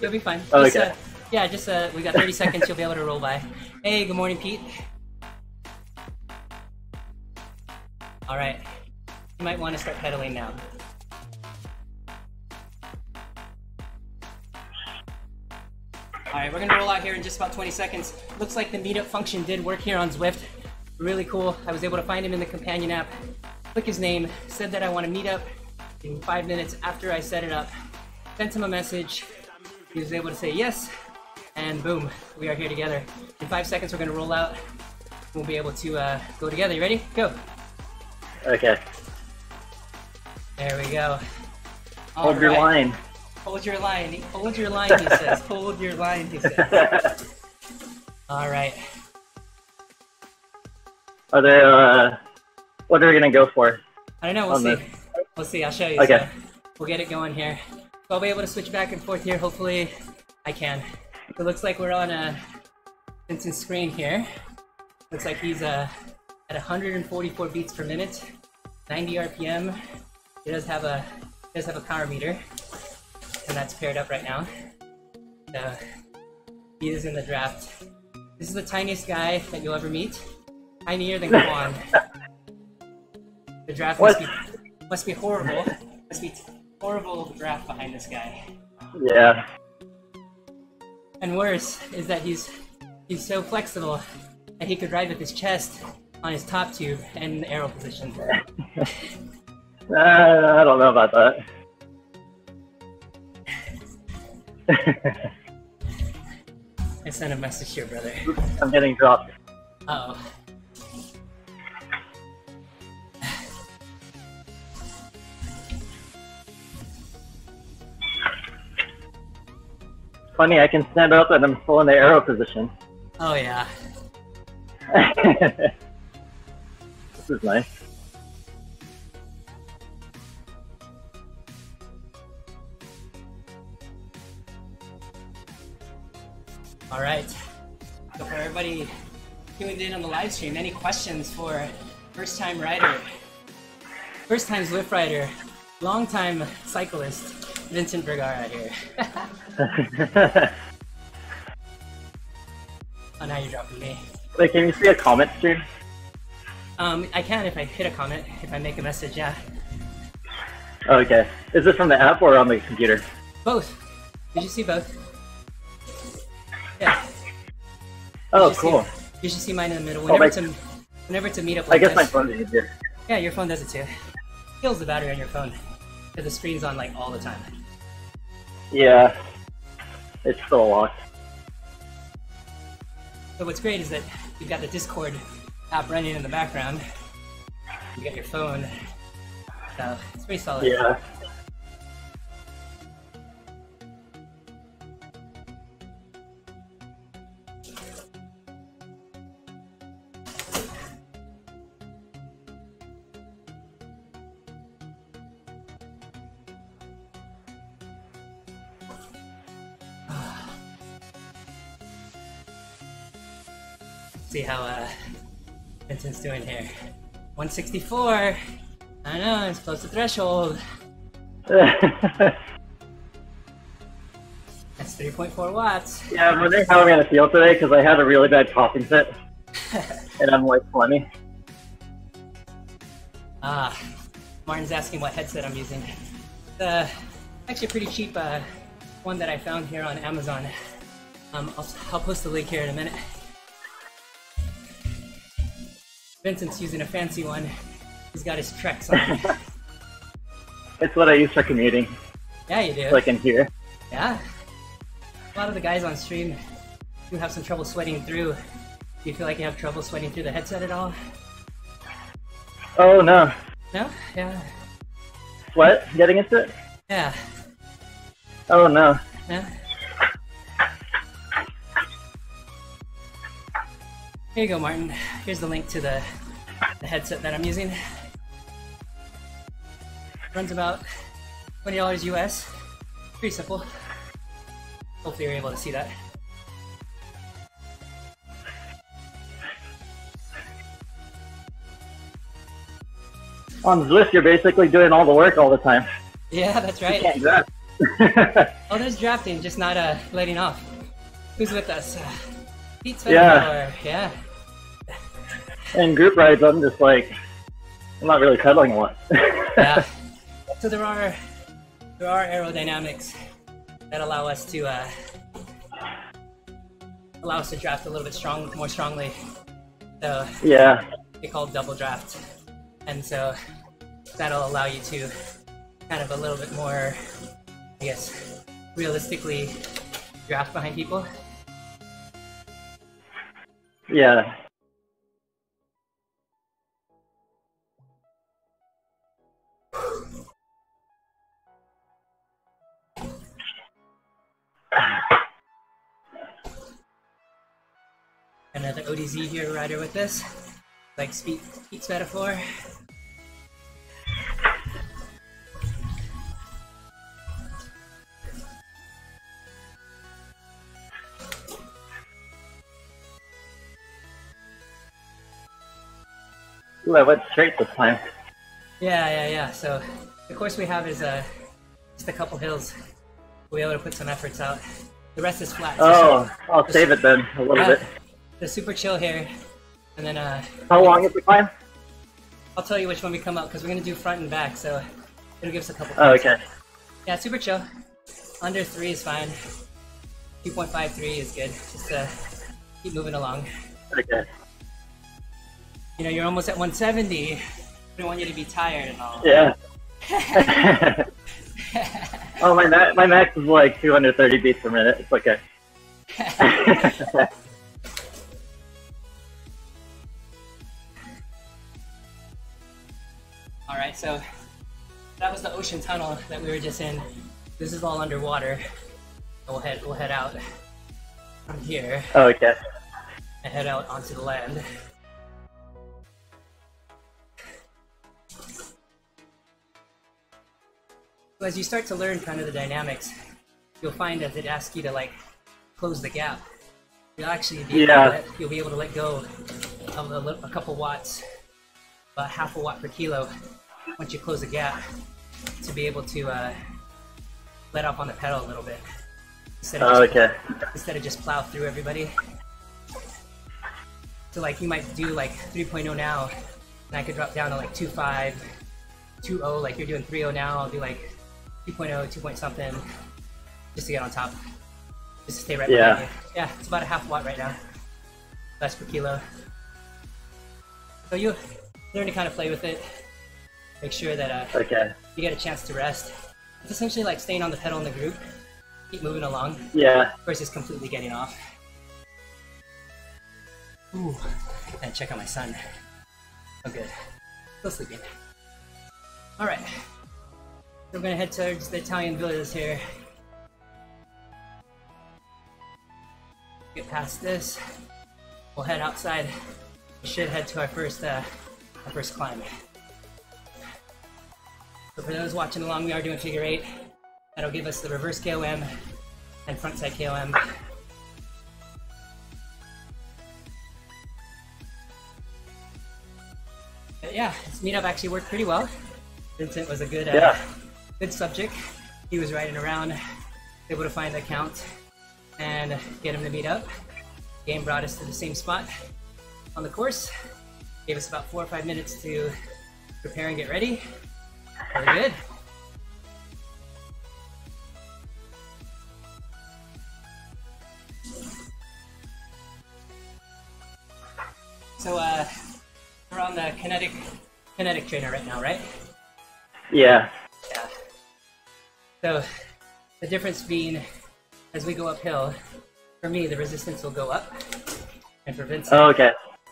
You'll be fine. Oh, just, okay. Yeah, just we got 30 seconds. You'll be able to roll by. Hey, good morning, Pete. All right, you might want to start pedaling now. All right, we're gonna roll out here in just about 20 seconds. Looks like the meetup function did work here on Zwift. Really cool. I was able to find him in the companion app. Click his name. Said that I want to meet up. In 5 minutes after I set it up, sent him a message. He was able to say yes. And boom, we are here together. In 5 seconds, we're gonna roll out. We'll be able to go together. You ready? Go. Okay. There we go. Hold your line. Hold your line. Hold your line, he says. Hold your line, he says. All right. Are they, what are we gonna go for? I don't know, we'll see. This? We'll see, I'll show you. Okay. So we'll get it going here. So I'll be able to switch back and forth here, hopefully I can. So it looks like we're on Vincent's screen here. Looks like he's at 144 beats per minute, 90 RPM. He does have a power meter, and that's paired up right now. So he is in the draft. This is the tiniest guy that you'll ever meet. Tinier than Quan. The draft must be horrible. Must be horrible draft behind this guy. Yeah. And worse is that he's so flexible that he could ride with his chest on his top tube and in the arrow position. I don't know about that. I sent a message to your brother. I'm getting dropped. Uh-oh. Funny, I can stand up and I'm still in the arrow position. Oh yeah. This is nice. All right. So for everybody tuned in on the live stream, any questions for first-time rider, first-time Zwift rider, long-time cyclist, Vincent Vergara here. Oh, now you're dropping me. Wait, can you see a comment stream? I can if I hit a comment, if I make a message, yeah. Okay. Is it from the app or on the computer? Both. Did you see both? Yeah. Oh, cool. You should see mine in the middle. Whenever it's a meetup like I guess my this. phone's easier. Yeah, your phone does it too. Kills the battery on your phone. Because the screen's on like all the time. Yeah. It's still locked. But what's great is that you've got the Discord app running in the background. You got your phone, so it's pretty solid. Yeah. See how Vincent's doing here. 164. I know, it's close to threshold. That's 3.4 watts. Yeah, I'm wondering how I'm gonna feel today because I had a really bad coughing fit, and I'm like 20. Martin's asking what headset I'm using. The actually a pretty cheap one that I found here on Amazon. I'll post the link here in a minute. Vincent's using a fancy one. He's got his Treks on. It's what I use for commuting. Yeah, you do. So I can hear. Yeah. A lot of the guys on stream do have some trouble sweating through. Do you feel like you have trouble sweating through the headset at all? Oh no. No? Yeah. What? Getting into it? Yeah. Oh no. Yeah. Here you go, Martin. Here's the link to the headset that I'm using. Runs about $20 US. Pretty simple. Hopefully you're able to see that. On Zwift, you're basically doing all the work all the time. Yeah, that's right. You can't draft. Oh, there's drafting, just not letting off. Who's with us? Pete's Yeah. Yeah. In group rides, I'm just like, I'm not really pedaling a lot. Yeah. So there are aerodynamics that allow us to draft a little bit more strongly. So Yeah. they call double draft, and so that'll allow you to kind of a little bit more, I guess, realistically draft behind people. Yeah. Another ODZ here rider with this, like Pete's metaphor. Ooh, I went straight this time. Yeah. So the course we have is just a couple hills. We'll be able to put some efforts out. The rest is flat. Oh, I'll save it then a little bit. The super chill here, and then How long is the climb? I'll tell you which one we come up because we're gonna do front and back, so it'll give us a couple. Oh, okay. Yeah, super chill. Under 3 is fine. 2.53 is good. Just keep moving along. Okay. You know, you're almost at 170. I don't want you to be tired and all. Yeah. Oh, my max is like 230 beats per minute. It's okay. All right, so that was the ocean tunnel that we were just in. This is all underwater. We'll head out from here Oh, okay. and head out onto the land. So as you start to learn kind of the dynamics, you'll find that it asks you to like close the gap. You'll actually be you'll be able to let go of a couple watts, about half a watt per kilo, once you close the gap, to be able to let off on the pedal a little bit instead of just plow through everybody. So like you might do like 3.0 now, and I could drop down to like 2.5, 2.0, like you're doing 3.0 now, I'll do like 2.0, 2 point something, just to get on top. Just to stay right behind you. Yeah, it's about a half watt right now. Less per kilo. So you learn to kind of play with it. Make sure that you get a chance to rest. It's essentially like staying on the pedal in the group. Keep moving along. Yeah. Versus completely getting off. Ooh, and check on my son. Oh, good. Still sleeping. All right. We're gonna head towards the Italian villas here. Get past this. We'll head outside. We should head to our first climb. So for those watching along, we are doing figure 8. That'll give us the reverse KOM and frontside KOM. But yeah, this meetup actually worked pretty well. Vincent was a good, good subject. He was riding around, able to find the account and get him to meet up. Game brought us to the same spot on the course. Gave us about 4 or 5 minutes to prepare and get ready. Really good. So we're on the kinetic trainer right now, right? Yeah. Yeah. So the difference being, as we go uphill, for me the resistance will go up, and for Vincent,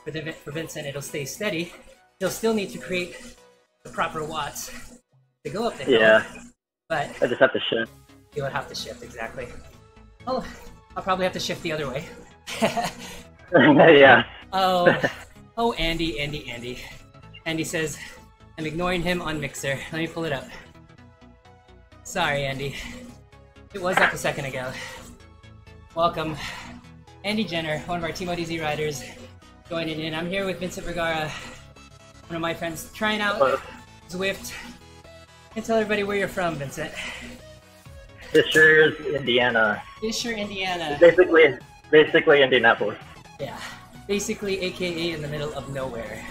for Vincent it'll stay steady. He'll still need to create the proper watts to go up the hill. Yeah. But I just have to shift. You'll have to shift, exactly. Oh, I'll probably have to shift the other way. Yeah. Oh, Andy. Andy says, I'm ignoring him on Mixer. Let me pull it up. Sorry, Andy. It was up a second ago. Welcome. Andy Jenner, one of our Team ODZ riders, joining in. I'm here with Vincent Vergara, one of my friends, trying out Zwift. And tell everybody where you're from, Vincent. Fishers, Indiana. Fisher, Indiana. Basically Indianapolis. Yeah. Basically, AKA in the middle of nowhere.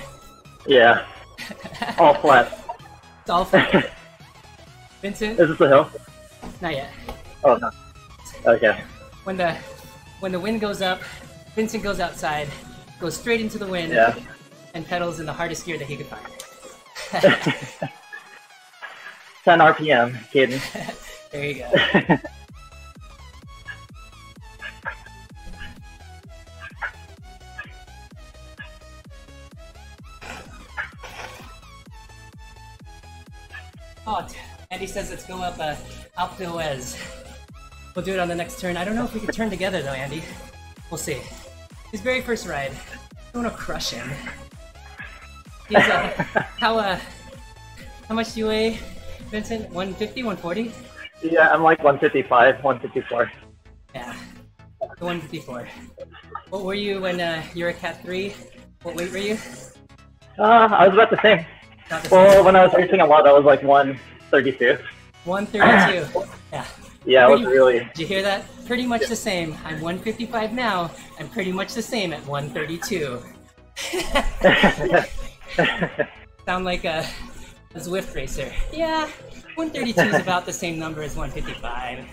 Yeah. All flat. It's all flat. Vincent? Is this a hill? Not yet. Oh, no. Okay. When the wind goes up, Vincent goes outside, goes straight into the wind, and pedals in the hardest gear that he could find. 10 RPM, kidding. There you go. Oh, Andy says let's go up Alpe d'Huez. We'll do it on the next turn. I don't know if we can turn together though, Andy. We'll see. His very first ride. I don't want to crush him. He's, how much do you weigh, Vincent? 150, 140? Yeah, I'm like 155, 154. Yeah, 154. What were you when you were a Cat 3? What weight were you? I was about the same. Well, when I was racing a lot, I was like 132. 132. Yeah. Yeah, it was really... Did you hear that? Pretty much the same. I'm 155 now. I'm pretty much the same at 132. Sound like a Zwift racer. Yeah, 132 is about the same number as 155.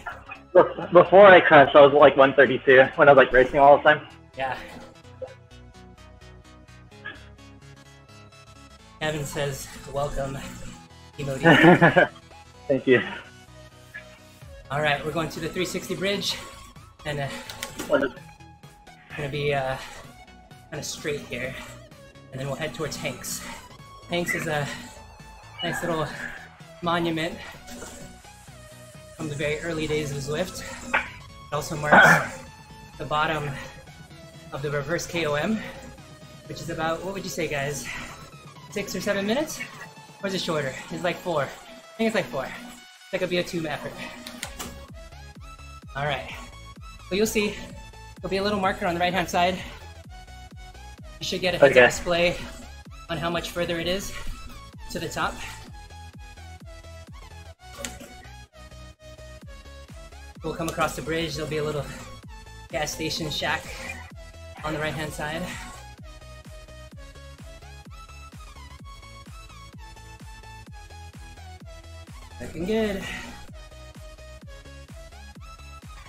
Before I crashed, I was like 132 when I was like racing all the time. Yeah. Evan says, welcome, emoji. Thank you. All right, we're going to the 360 bridge, and gonna be kind of straight here, and then we'll head towards Hanks. Hanks is a nice little monument from the very early days of Zwift. It also marks the bottom of the reverse KOM, which is about, what would you say, guys? 6 or 7 minutes? Or is it shorter? It's like 4. I think it's like 4. It's like a VO2 effort. Alright. Well, you'll see. There'll be a little marker on the right-hand side. You should get a heads-up display on how much further it is to the top. We'll come across the bridge. There'll be a little gas station shack on the right-hand side. Looking good.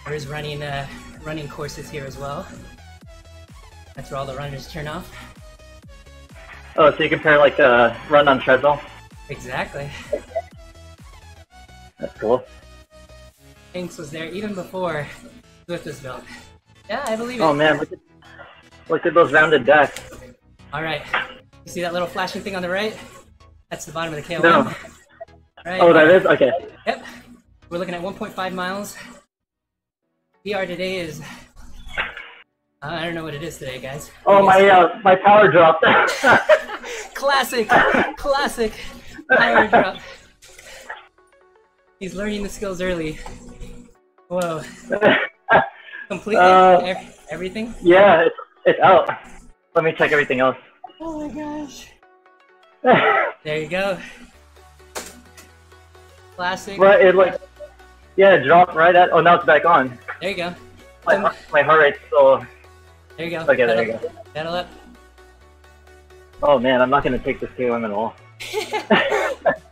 There's running courses here as well. That's where all the runners turn off. Oh, so you compare like a run on treadmill? Exactly. That's cool. Hanks was there even before Zwift was built. Yeah, I believe it. Oh man, Look at those rounded decks. All right. You see that little flashing thing on the right? That's the bottom of the KOM. No. Right. Oh, that is? Okay. Yep. We're looking at 1.5 miles. PR today is... I don't know what it is today, guys. Oh, my power dropped. Classic power drop. He's learning the skills early. Whoa. Completely? Everything? Yeah, it's out. Let me check everything else. Oh my gosh. There you go. Classic. But it it dropped right at. Oh, now it's back on. There you go. My heart rate's still. There you go. Okay, there you go. Pedal up. Oh man, I'm not gonna take this KOM at all.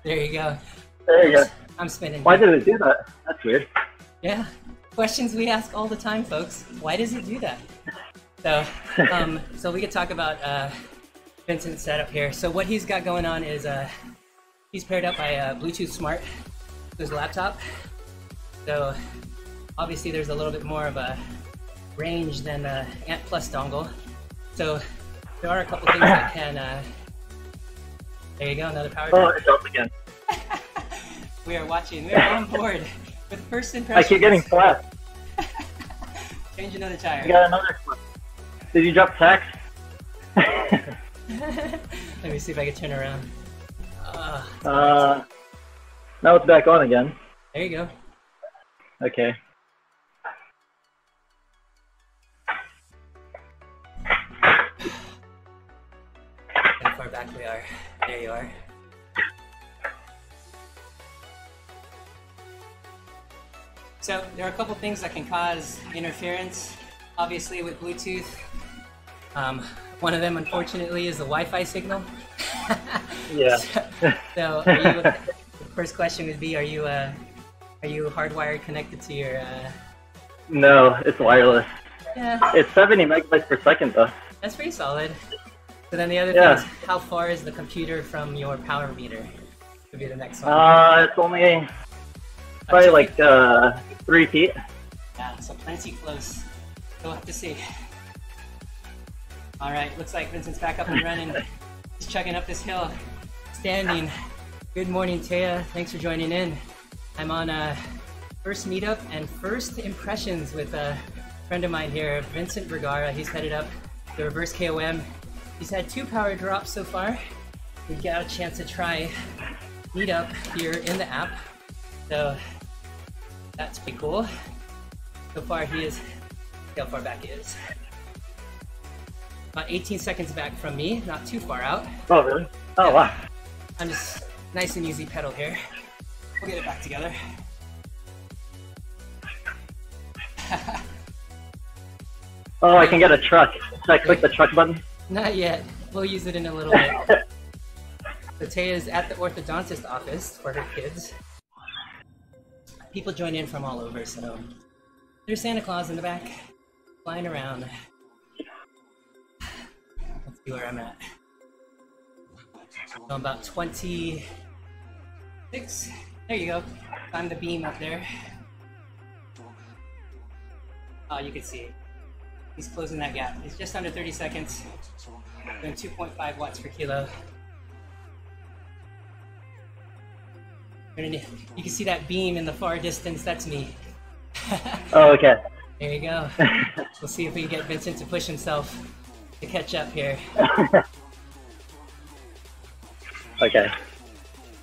There you go. There you go. I'm spinning. Why did it do that? That's weird. Yeah. Questions we ask all the time, folks. Why does it do that? So, so we could talk about Vincent's setup here. So what he's got going on is he's paired up by Bluetooth Smart to his laptop. So obviously there's a little bit more of a range than the Ant Plus dongle. So there are a couple things that can. There you go, another power drop. Oh, it's up again. We are watching. We're on board with first impressions. I keep getting flat. Change another tire. I got another flat. Did you drop tax? Let me see if I can turn around. Now it's back on again. There you go. Okay. How far back we are. There you are. So there are a couple things that can cause interference, obviously with Bluetooth. One of them, unfortunately, is the Wi-Fi signal. Yeah. So the first question would be, are you hardwired connected to your... No, it's wireless. Yeah. It's 70 megabytes per second though. That's pretty solid. So then the other thing is, how far is the computer from your power meter? Would be the next one. It's only probably like 3 feet. Yeah, so plenty close. We'll have to see. All right, looks like Vincent's back up and running. He's chugging up this hill, standing. Good morning, Taya. Thanks for joining in. I'm on first meetup and first impressions with a friend of mine here, Vincent Vergara. He's headed up the reverse KOM. He's had 2 power drops so far. We got a chance to try Meetup here in the app. So that's pretty cool. So far he is, see how far back he is. About 18 seconds back from me, not too far out. Oh really? Oh yeah. Wow. I'm just nice and easy pedal here. We'll get it back together. Oh, I can get a truck. Should I click the truck button? Not yet. We'll use it in a little bit. So Taya is at the orthodontist office for her kids. People join in from all over, so there's Santa Claus in the back, flying around. Let's see where I'm at. So I'm about 26. There you go. Climb the beam up there. Oh, you can see it. He's closing that gap. It's just under 30 seconds. Doing 2.5 watts per kilo. You can see that beam in the far distance. That's me. Oh, okay. There you go. We'll see if we can get Vincent to push himself to catch up here. Okay.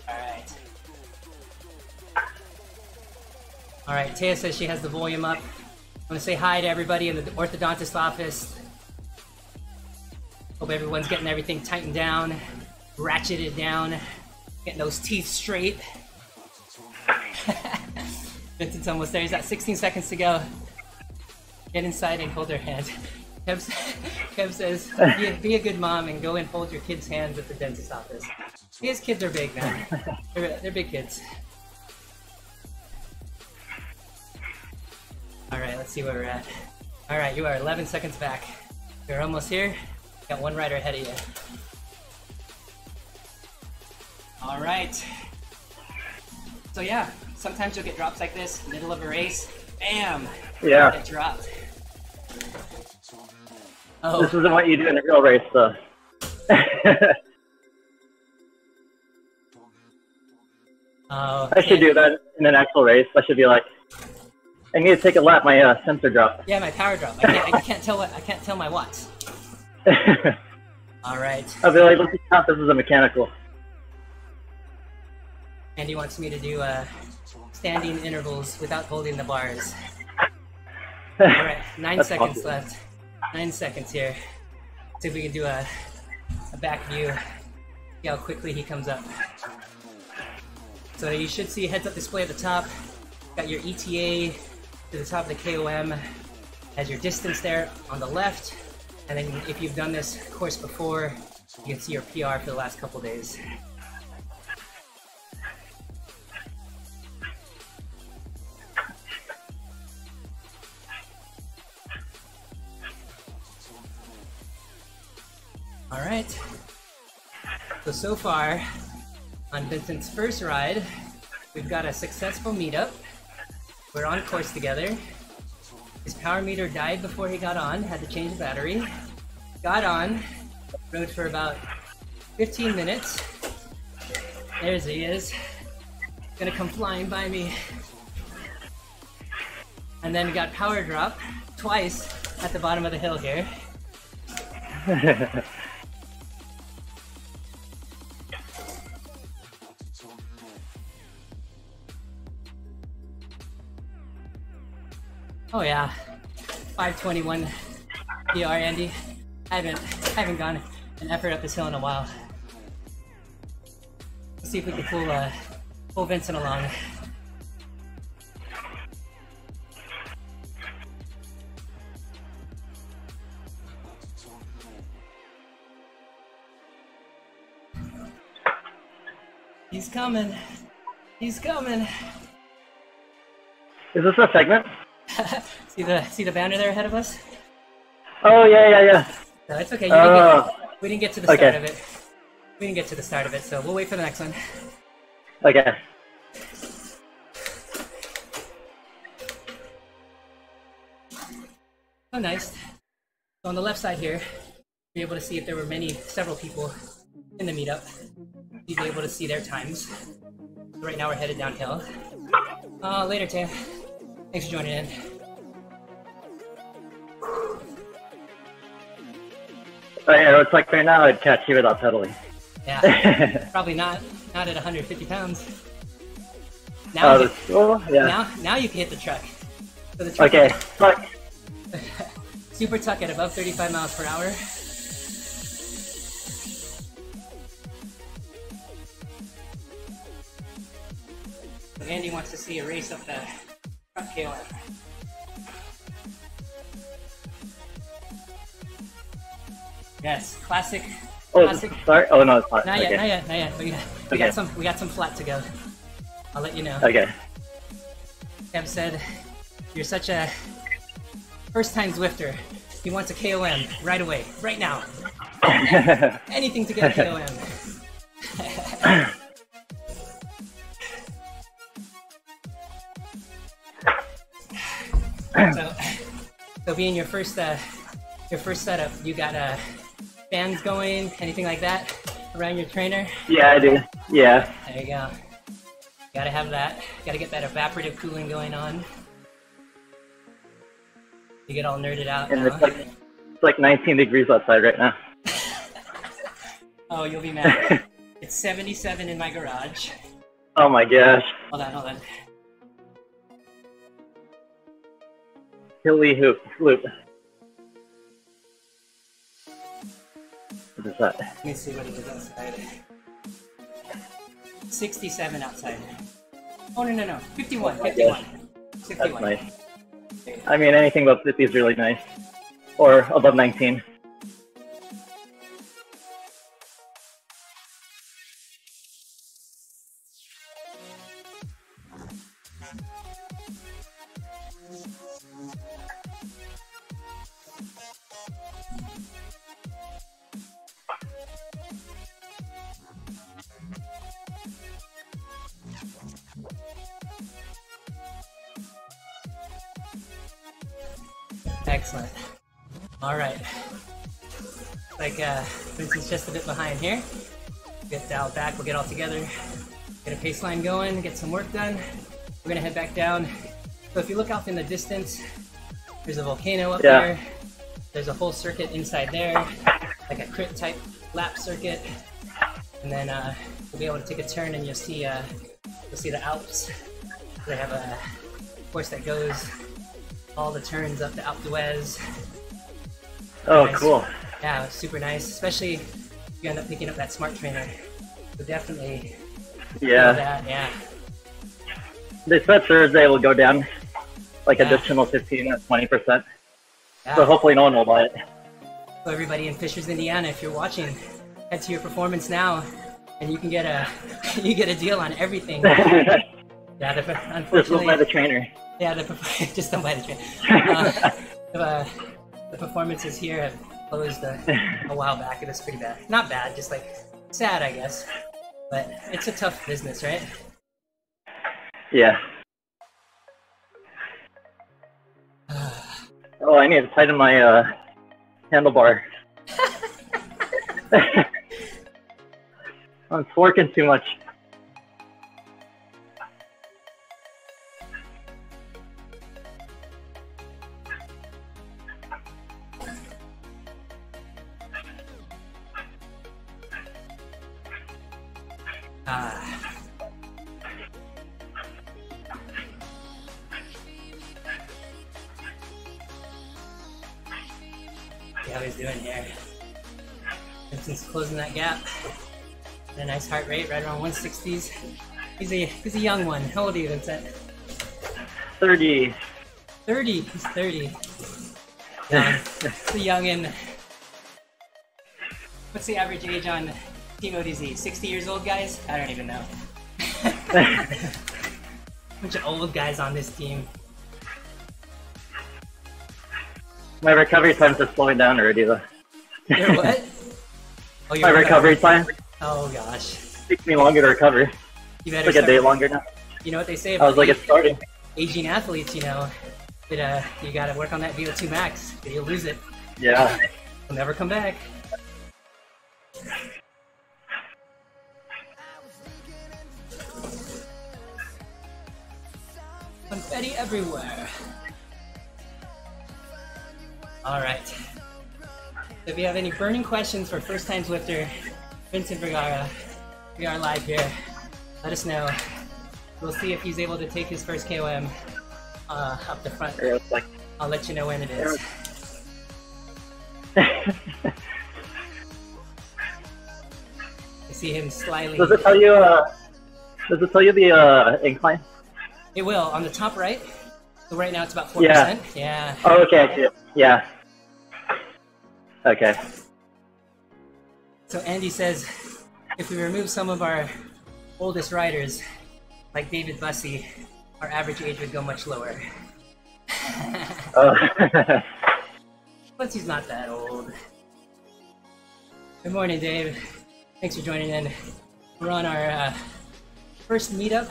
Alright. Alright, Taya says she has the volume up. I want to say hi to everybody in the orthodontist office. Hope everyone's getting everything tightened down, ratcheted down, getting those teeth straight. Vincent's almost there. He's got 16 seconds to go. Get inside and hold their hand. Kev says, be a good mom and go and hold your kids' hands at the dentist office. His kids are big, man. They're big kids. Alright, let's see where we're at. Alright, you are 11 seconds back. You're almost here. Got one rider ahead of you. Alright. So yeah, sometimes you'll get drops like this, middle of a race. Bam! Yeah. Get dropped. Oh. This isn't what you do in a real race, so. I should do that in an actual race. I should be like, I need to take a lap. My sensor dropped. Yeah, my power drop. I can't tell my watts. All right. I'll be like, let's count this as a mechanical. Andy wants me to do standing intervals without holding the bars. All right, 9 seconds left. 9 seconds here. See if we can do a back view. See how quickly he comes up. So you should see a heads-up display at the top. Got your ETA to the top of the KOM. Has your distance there on the left. And then if you've done this course before, you can see your PR for the last couple days. All right. So far, on Vincent's first ride, we've got a successful meetup. We're on course together. His power meter died before he got on, had to change the battery. Got on, rode for about 15 minutes. There's he is. Gonna come flying by me. And then got power drop twice at the bottom of the hill here. Oh yeah, 521 PR, Andy. I haven't gone an effort up this hill in a while. Let's see if we can pull Vincent along. He's coming. He's coming. Is this a segment? see the banner there ahead of us? Oh yeah. No, it's okay. We didn't get to the start of it. We didn't get to the start of it, so we'll wait for the next one. Okay. Oh, nice. So on the left side here, you're able to see if there were several people in the meetup. You'd be able to see their times. So right now we're headed downhill. Later, Tam. Thanks for joining in. Yeah, it's like right now I'd catch you without pedaling. Yeah, probably not at 150 pounds. Now, now you can hit the truck. So the truck okay, tuck. Super tuck at above 35 miles per hour. Andy wants to see a race up the front KOM. Yes, classic. Classic. Sorry. Oh no, it's not. Not okay. yet. Not yet. We got some flat to go. I'll let you know. Okay. Kev said, "You're such a first-time Zwifter. He wants a KOM right away, right now. Anything to get a KOM." So being your first setup, you got fans going, anything like that around your trainer? Yeah, I do. Yeah. There you go. Gotta have that. Gotta get that evaporative cooling going on. You get all nerded out And now. it's like 19 degrees outside right now. Oh, you'll be mad. It's 77 in my garage. Oh my gosh. Hold on. Hilly loop. What is that? Let me see what it is outside. 67 outside. Oh, no. 51. 51. That's 51. nice. I mean, anything above 50 is really nice. Or above 19. Excellent. All right. Like Vincent's just a bit behind here. Get dialed back, we'll get all together, get a pace line going, get some work done. We're gonna head back down. So if you look off in the distance, there's a volcano up there. There's a whole circuit inside there, like a crit type lap circuit. And then we'll be able to take a turn and you'll see the Alps. They have a course that goes all the turns up the Alpe d'Huez. Oh, nice. Cool. Yeah, super nice, especially if you end up picking up that smart trainer. So definitely do that, yeah. They said Thursday will go down like additional 15 or 20%. Yeah. So hopefully no one will buy it. So everybody in Fishers, Indiana, if you're watching, head to your performance now, and you can get a deal on everything. Yeah, unfortunately. Just don't buy the trainer. Yeah, just don't buy the trainer. The performances here have closed a while back. It was pretty bad. Not bad, just like sad, I guess. But it's a tough business, right? Yeah. Oh, I need to tighten my handlebar. I'm forking too much. See how he's doing here. Vincent's closing that gap. And a nice heart rate, right around 160s. He's a young one. How old are you, Vincent? 30. 30. He's 30. It's a youngin'. What's the average age on Team ODZ? 60 years old, guys? I don't even know. Bunch of old guys on this team. My recovery times are slowing down already, though. Your what? Oh, your My recovery time Oh gosh. takes me longer to recover. You better It's like a day longer now. You know what they say I about was like, it's starting. aging athletes, you know, that you gotta work on that VO2 max, or you'll lose it. Yeah. It'll never come back. Confetti everywhere. Alright. If you have any burning questions for first time Zwifter, Vincent Vergara, we are live here. Let us know. We'll see if he's able to take his first KOM up the front. I'll let you know when it is. I see him slyly. Does it tell you? The incline? It will on the top right. So right now it's about 4%. Yeah. Oh, okay. I see it. Yeah. Okay. So Andy says, if we remove some of our oldest riders, like David Bussey, our average age would go much lower. Oh. But he's not that old. Good morning, Dave. Thanks for joining in. We're on our first meetup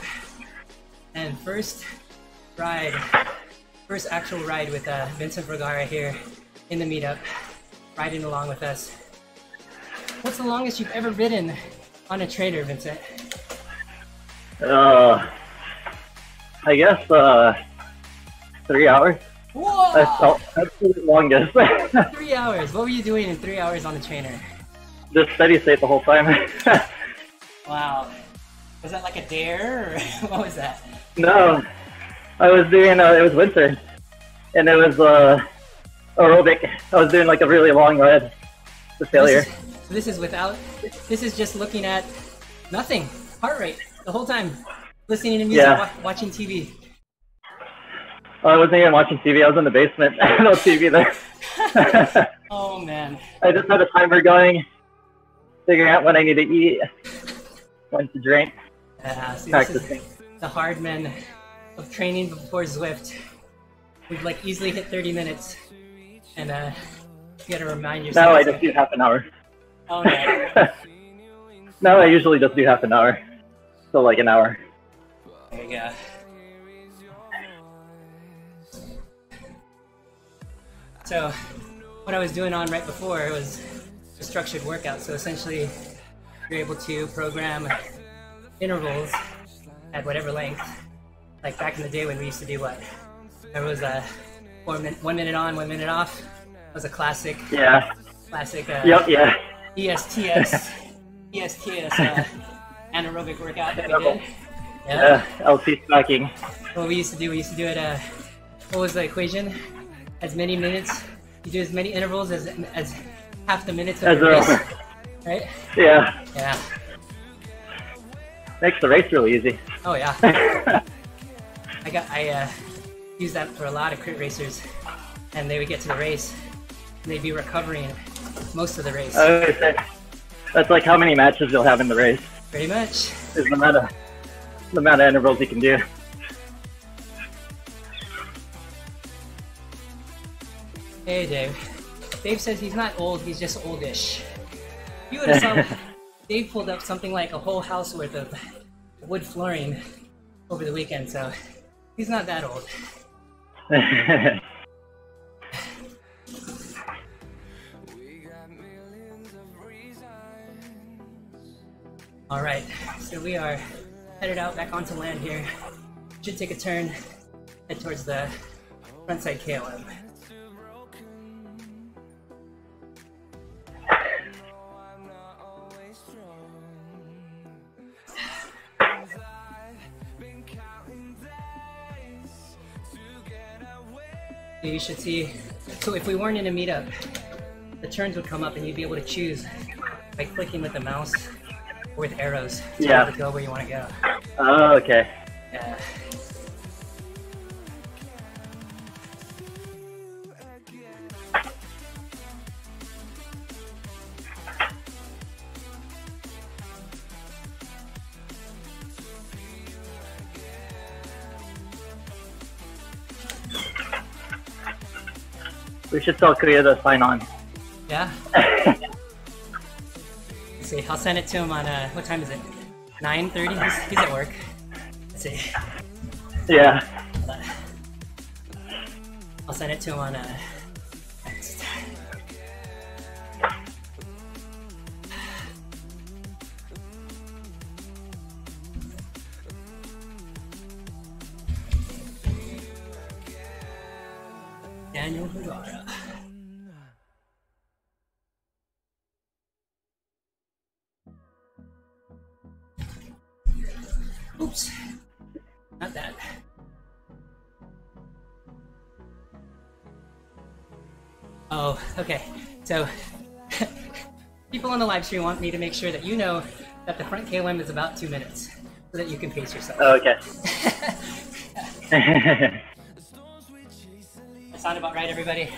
and first actual ride with Vincent Vergara here in the meetup, riding along with us. What's the longest you've ever ridden on a trainer, Vincent? I guess 3 hours. Whoa! That's the longest. 3 hours. What were you doing in 3 hours on the trainer? Just steady state the whole time. Wow. Was that like a dare, or what was that? No, I was doing. It was winter, and it was aerobic. I was doing like a really long ride to failure. This is just looking at nothing. Heart rate the whole time. Listening to music, watching TV. I wasn't even watching TV. I was in the basement. No TV there. Oh man. I just had a timer going, figuring out when I need to eat, when to drink, See, practicing. The hard men of training before Zwift. We'd like easily hit 30 minutes, and you gotta remind yourself. Now I just do half an hour. Oh no. Now I usually just do half an hour, so like an hour. There you go. So, what I was doing on right before was structured workout. So essentially, you're able to program intervals at whatever length. Like back in the day when we used to do what? There was a 1 minute on, 1 minute off. It was a classic. Yeah. Classic. Yep. Yeah. ESTS anaerobic workout that we did. Yeah. LC stacking. What we used to do it. What was the equation? As many minutes. You do as many intervals as half the minutes of the race. Right? Yeah. Yeah. Makes the race really easy. Oh yeah. I use that for a lot of crit racers, and they would get to the race, and they'd be recovering most of the race. That's like how many matches you'll have in the race. Pretty much. Is the amount of intervals you can do. Hey Dave. Dave says he's not old, he's just oldish. You would have saw Dave pulled up something like a whole house worth of wood flooring over the weekend, so he's not that old. Alright, so we are headed out back onto land here. Should take a turn, head towards the frontside KOM. You should see, so if we weren't in a meetup, the turns would come up and you'd be able to choose by clicking with the mouse or with arrows to be able to go where you want to go. Oh, okay. Yeah. We should tell Korea to sign on. Yeah? Let's see, I'll send it to him on, what time is it? 9:30? He's at work. Let's see. Yeah. I'll send it to him on, next. Daniel Vergara. Oops, not that. Oh, okay. So, people on the live stream want me to make sure that you know that the front KOM is about 2 minutes, so that you can pace yourself. Oh, okay. That sound about right, everybody?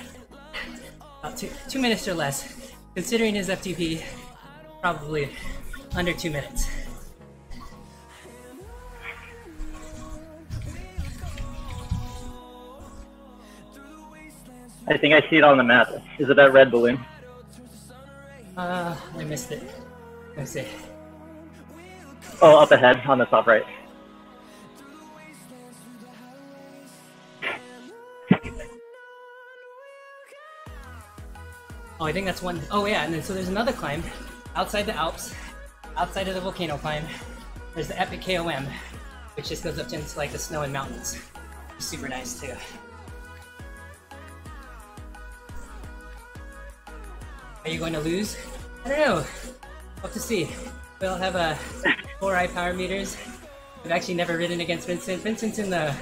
About two minutes or less. Considering his FTP, probably under 2 minutes. I think I see it on the map. Is it that red balloon? I missed it. Let me see. Oh, up ahead on the top right. Oh, I think that's one. Oh yeah, and then so there's another climb outside the Alps, outside of the volcano climb. There's the epic KOM, which just goes up into like the snow and mountains. It's super nice too. Are you going to lose? I don't know. We'll have to see. We'll have 4i power meters. I've actually never ridden against Vincent. Vincent's in the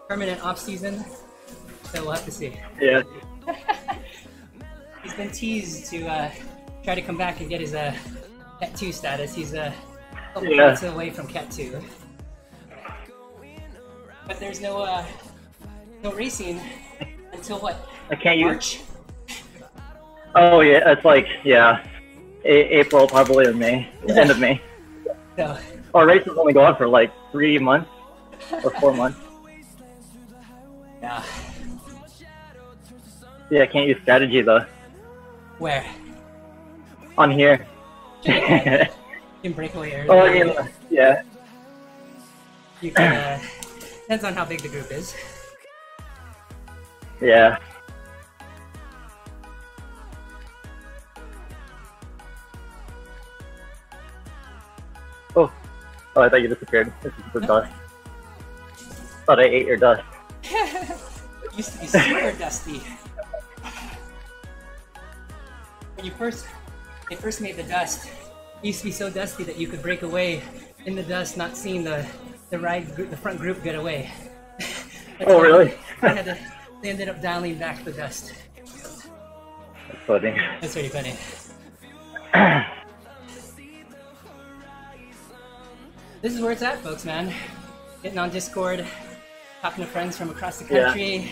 permanent off season, so we'll have to see. Yeah. He's been teased to try to come back and get his Cat 2 status. He's a couple months away from Cat 2. But there's no racing until what? I can't March? use. Oh yeah, it's like April probably or May, end of May. So, Our races only go on for like 3 months or 4 months. yeah. Yeah, I can't use strategy though. Where? On here. You can break away early. Oh, I mean, yeah. You can, depends on how big the group is. Yeah. Oh, I thought you disappeared. This is the dust. Thought I ate your dust. It used to be super dusty. When they first made the dust, it used to be so dusty that you could break away in the dust, not seeing the front group get away. Oh, really? They ended up dialing back the dust. That's funny. That's pretty funny. This is where it's at, folks, man. Getting on Discord, talking to friends from across the country,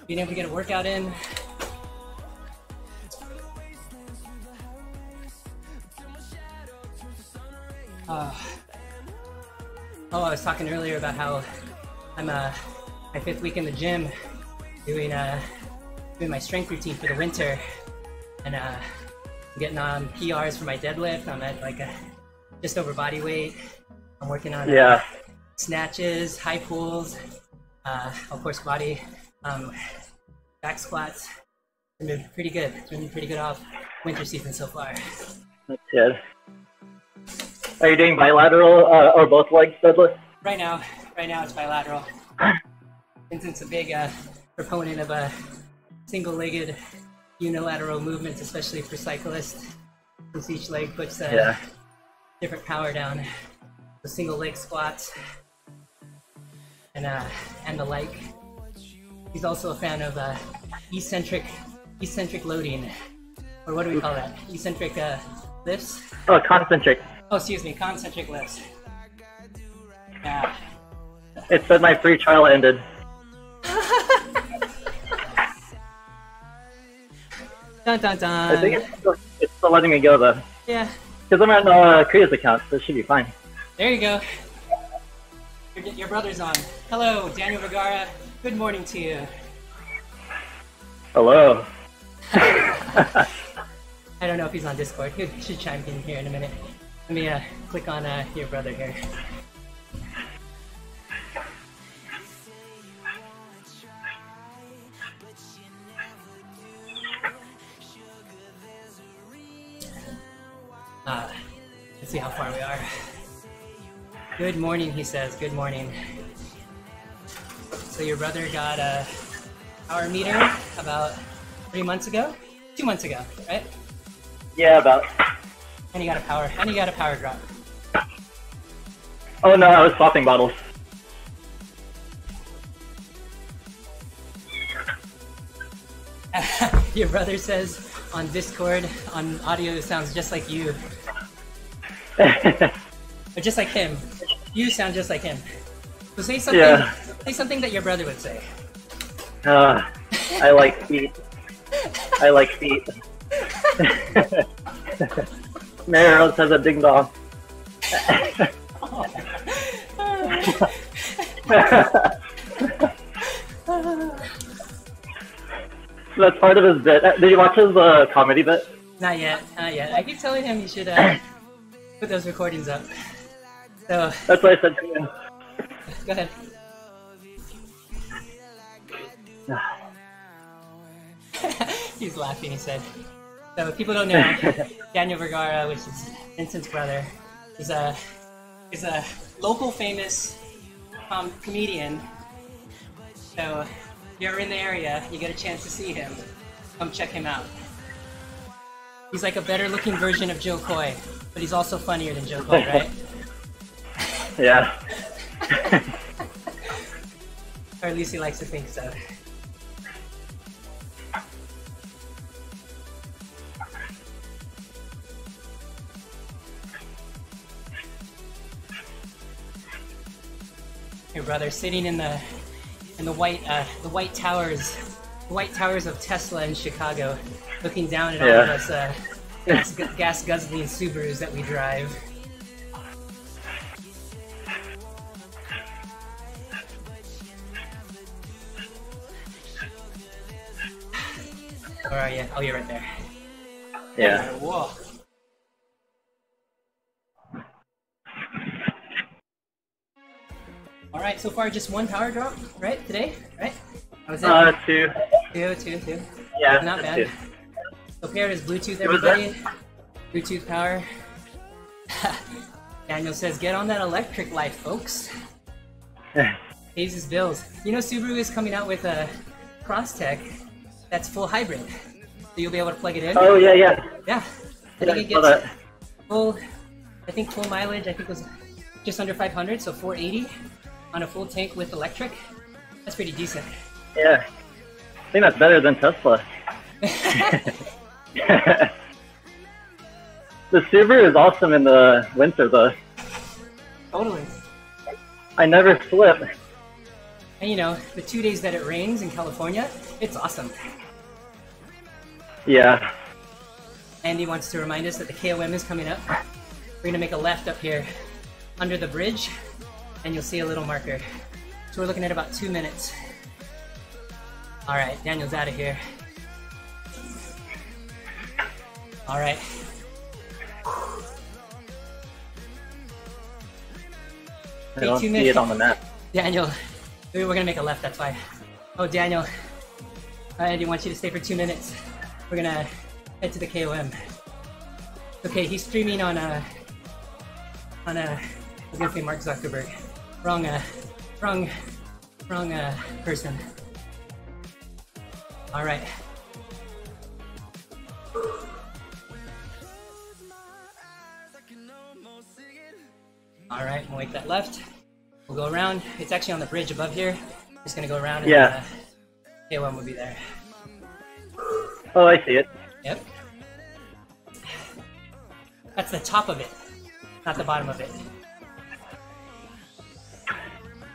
being able to get a workout in. I was talking earlier about how I'm my 5th week in the gym, doing my strength routine for the winter, and getting on PRs for my deadlift. I'm at like just over body weight. I'm working on snatches, high pulls, of course back squats. It's been pretty good. It's been pretty good off winter season so far. That's good. Are you doing bilateral or both legs deadlift? Right now it's bilateral. Vincent's a big proponent of single-legged unilateral movements, especially for cyclists, since each leg puts different power down. The single leg squats and the like. He's also a fan of eccentric loading, or what do we call that? Eccentric lifts? Oh, concentric. Oh, excuse me, concentric lifts. Yeah. It said my free trial ended. Dun dun dun. I think it's still letting me go though. Yeah. Because I'm on Kriya's account, so it should be fine. There you go. Your brother's on. Hello, Daniel Vergara. Good morning to you. Hello. I don't know if he's on Discord. He should chime in here in a minute. Let me click on your brother here. Let's see how far we are. Good morning, he says. Good morning. So your brother got a power meter about 3 months ago? 2 months ago, right? Yeah, about. And he got a power drop. Oh no, I was swapping bottles. Your brother says on Discord, on audio, it sounds just like you. Or just like him. You sound just like him. So say something. Yeah. Say something that your brother would say. I like feet. I like feet. Mary Rose has a ding dong. That's part of his bit. Did you watch his comedy bit? Not yet, not yet. I keep telling him he should put those recordings up. So that's what I said to him. Go ahead. He's laughing, he said. So if people don't know, Daniel Vergara, which is Vincent's brother, is a local famous comedian. So if you're in the area, you get a chance to see him, come check him out. He's like a better looking version of Joe Coy, but he's also funnier than Joe Coy, right? Yeah. Or at least he likes to think so. Your brother sitting in the white towers, the white towers of Tesla in Chicago, looking down at all of us gas guzzling Subarus that we drive. Where are you? Oh, you're right there. Yeah. Whoa. All right, so far just one power drop, right? Today, right? How was it? Two. Two. Yeah. Not bad. Two. So paired is Bluetooth, everybody. Bluetooth power. Daniel says, get on that electric life, folks. Pays his bills. You know, Subaru is coming out with a Crosstech that's full hybrid. So you'll be able to plug it in. Oh, yeah, yeah. Yeah. I Yeah, think it I saw gets that. full mileage, I think was just under 500, so 480 on a full tank with electric. That's pretty decent. Yeah. I think that's better than Tesla. The Subaru is awesome in the winter, though. Totally. I never slip. And you know, the 2 days that it rains in California, it's awesome. Yeah. Andy wants to remind us that the KOM is coming up. We're gonna make a left up here under the bridge, and you'll see a little marker. So we're looking at about 2 minutes. All right, Daniel's out of here. All right. I don't 2 see minutes. it on the map. Daniel, we're gonna make a left, that's why. Oh, Daniel, Andy wants you to stay for 2 minutes. We're gonna head to the KOM. Okay, he's streaming on I was gonna say Mark Zuckerberg. Wrong person. All right. All right, we'll make that left. We'll go around. It's actually on the bridge above here. Just gonna go around and Yeah. KOM will be there. Oh, I see it. Yep. That's the top of it, not the bottom of it.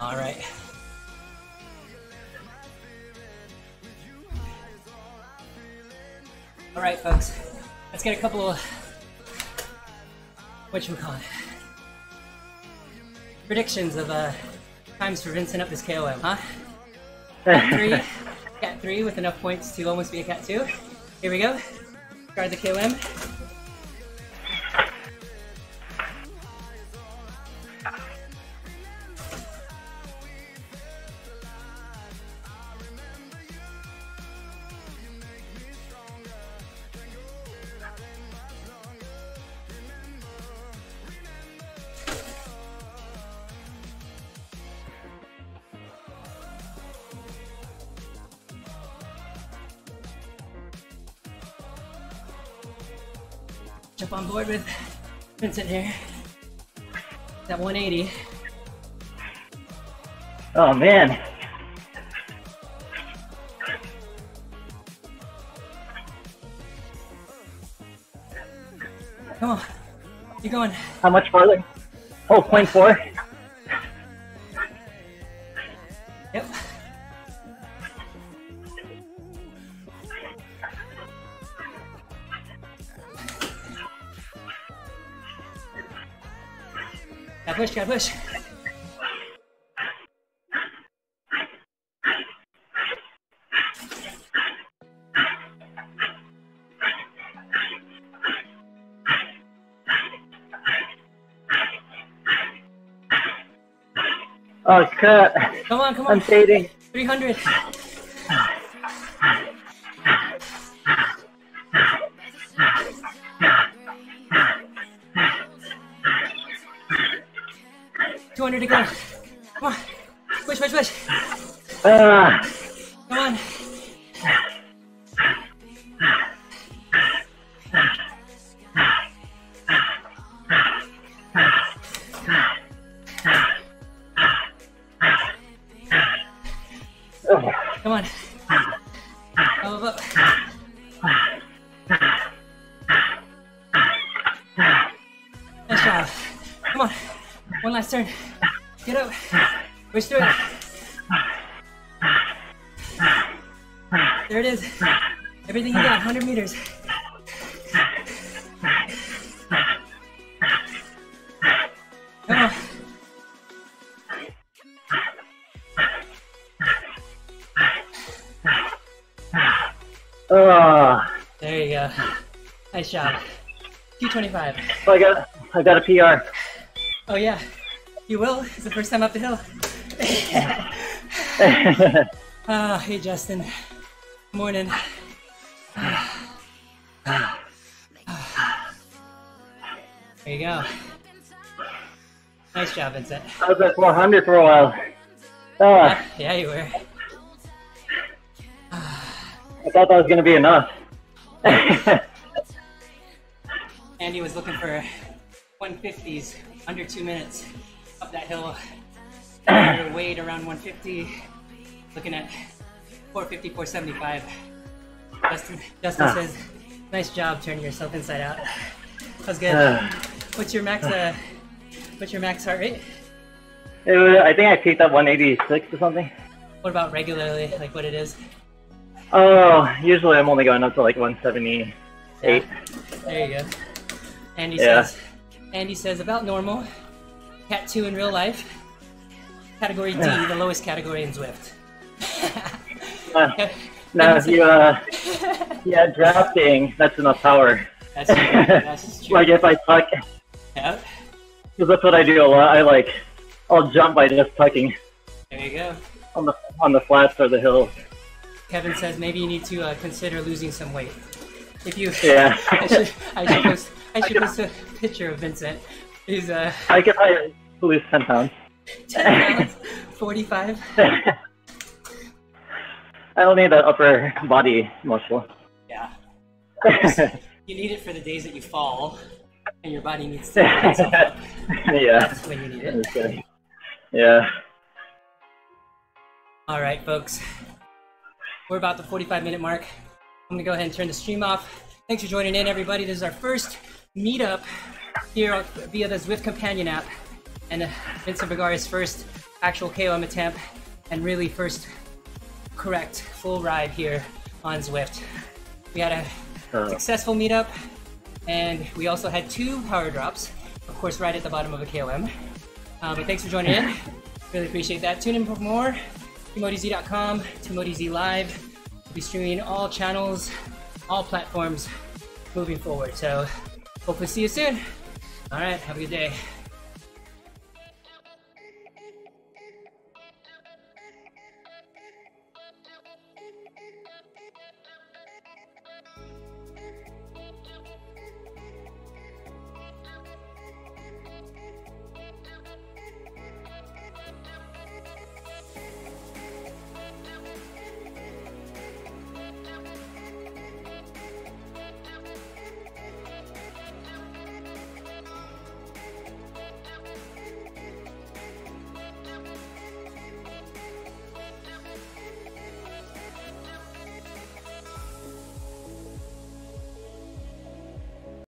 All right. All right, folks. Let's get a couple of whatchamacallit predictions of times for Vincent up this KOM, huh? Cat 3 with enough points to almost be a Cat 2. Here we go. Guard the KOM. Jump on board with Vincent here. That 180. Oh, man. Come on. Keep going. How much farther? Oh, 0.4. Yep. Gotta push. Oh, cut. Come on. I'm fading. 300. $200 to go. Come on. Push. Come on. Come on. Up. Nice job. Come on. One last turn. Get up. Push through it. There it is. Everything you got, 100 meters. Come on. Oh, There you go. Nice job. 225. I got a PR. Oh yeah. You will? It's the first time up the hill. Hey Justin. Good morning. There you go. Nice job, Vincent. I was at 400 for a while. Yeah, you were. I thought that was going to be enough. Andy was looking for 150s under 2 minutes up that hill. Your weight around 150. Looking at 450, 475. Justin says, "Nice job turning yourself inside out." That's good. What's your max heart rate? I think I peaked at 186 or something. What about regularly? Like what it is? Oh, usually I'm only going up to like 178. Yeah. There you go. Andy says about normal. Cat 2 in real life. Category D, the lowest category in Zwift. No, yeah, drafting, that's enough power. That's true. That's true. Like if I tuck, Yeah. because that's what I do a lot. I'll jump by just tucking There you go. on the flats or the hills. Kevin says maybe you need to consider losing some weight. If you, Yeah. I should post a picture of Vincent. He's I could probably lose 10 pounds. 10 pounds, 45. I don't need that upper body muscle. Yeah. You need it for the days that you fall, and your body needs to pick itself up. Yeah. That's when you need it. Okay. Yeah. All right, folks. We're about the 45-minute mark. I'm gonna go ahead and turn the stream off. Thanks for joining in, everybody. This is our first meetup here via the Zwift Companion app, and Vincent Vergara's first actual KOM attempt, and really first correct full ride here on Zwift. We had a successful meetup, and we also had 2 power drops, of course, right at the bottom of a KOM. But thanks for joining in. Really appreciate that. Tune in for more. TeamODZ.com, TeamODZ Live. We'll be streaming all channels, all platforms moving forward. So hopefully see you soon. All right, have a good day.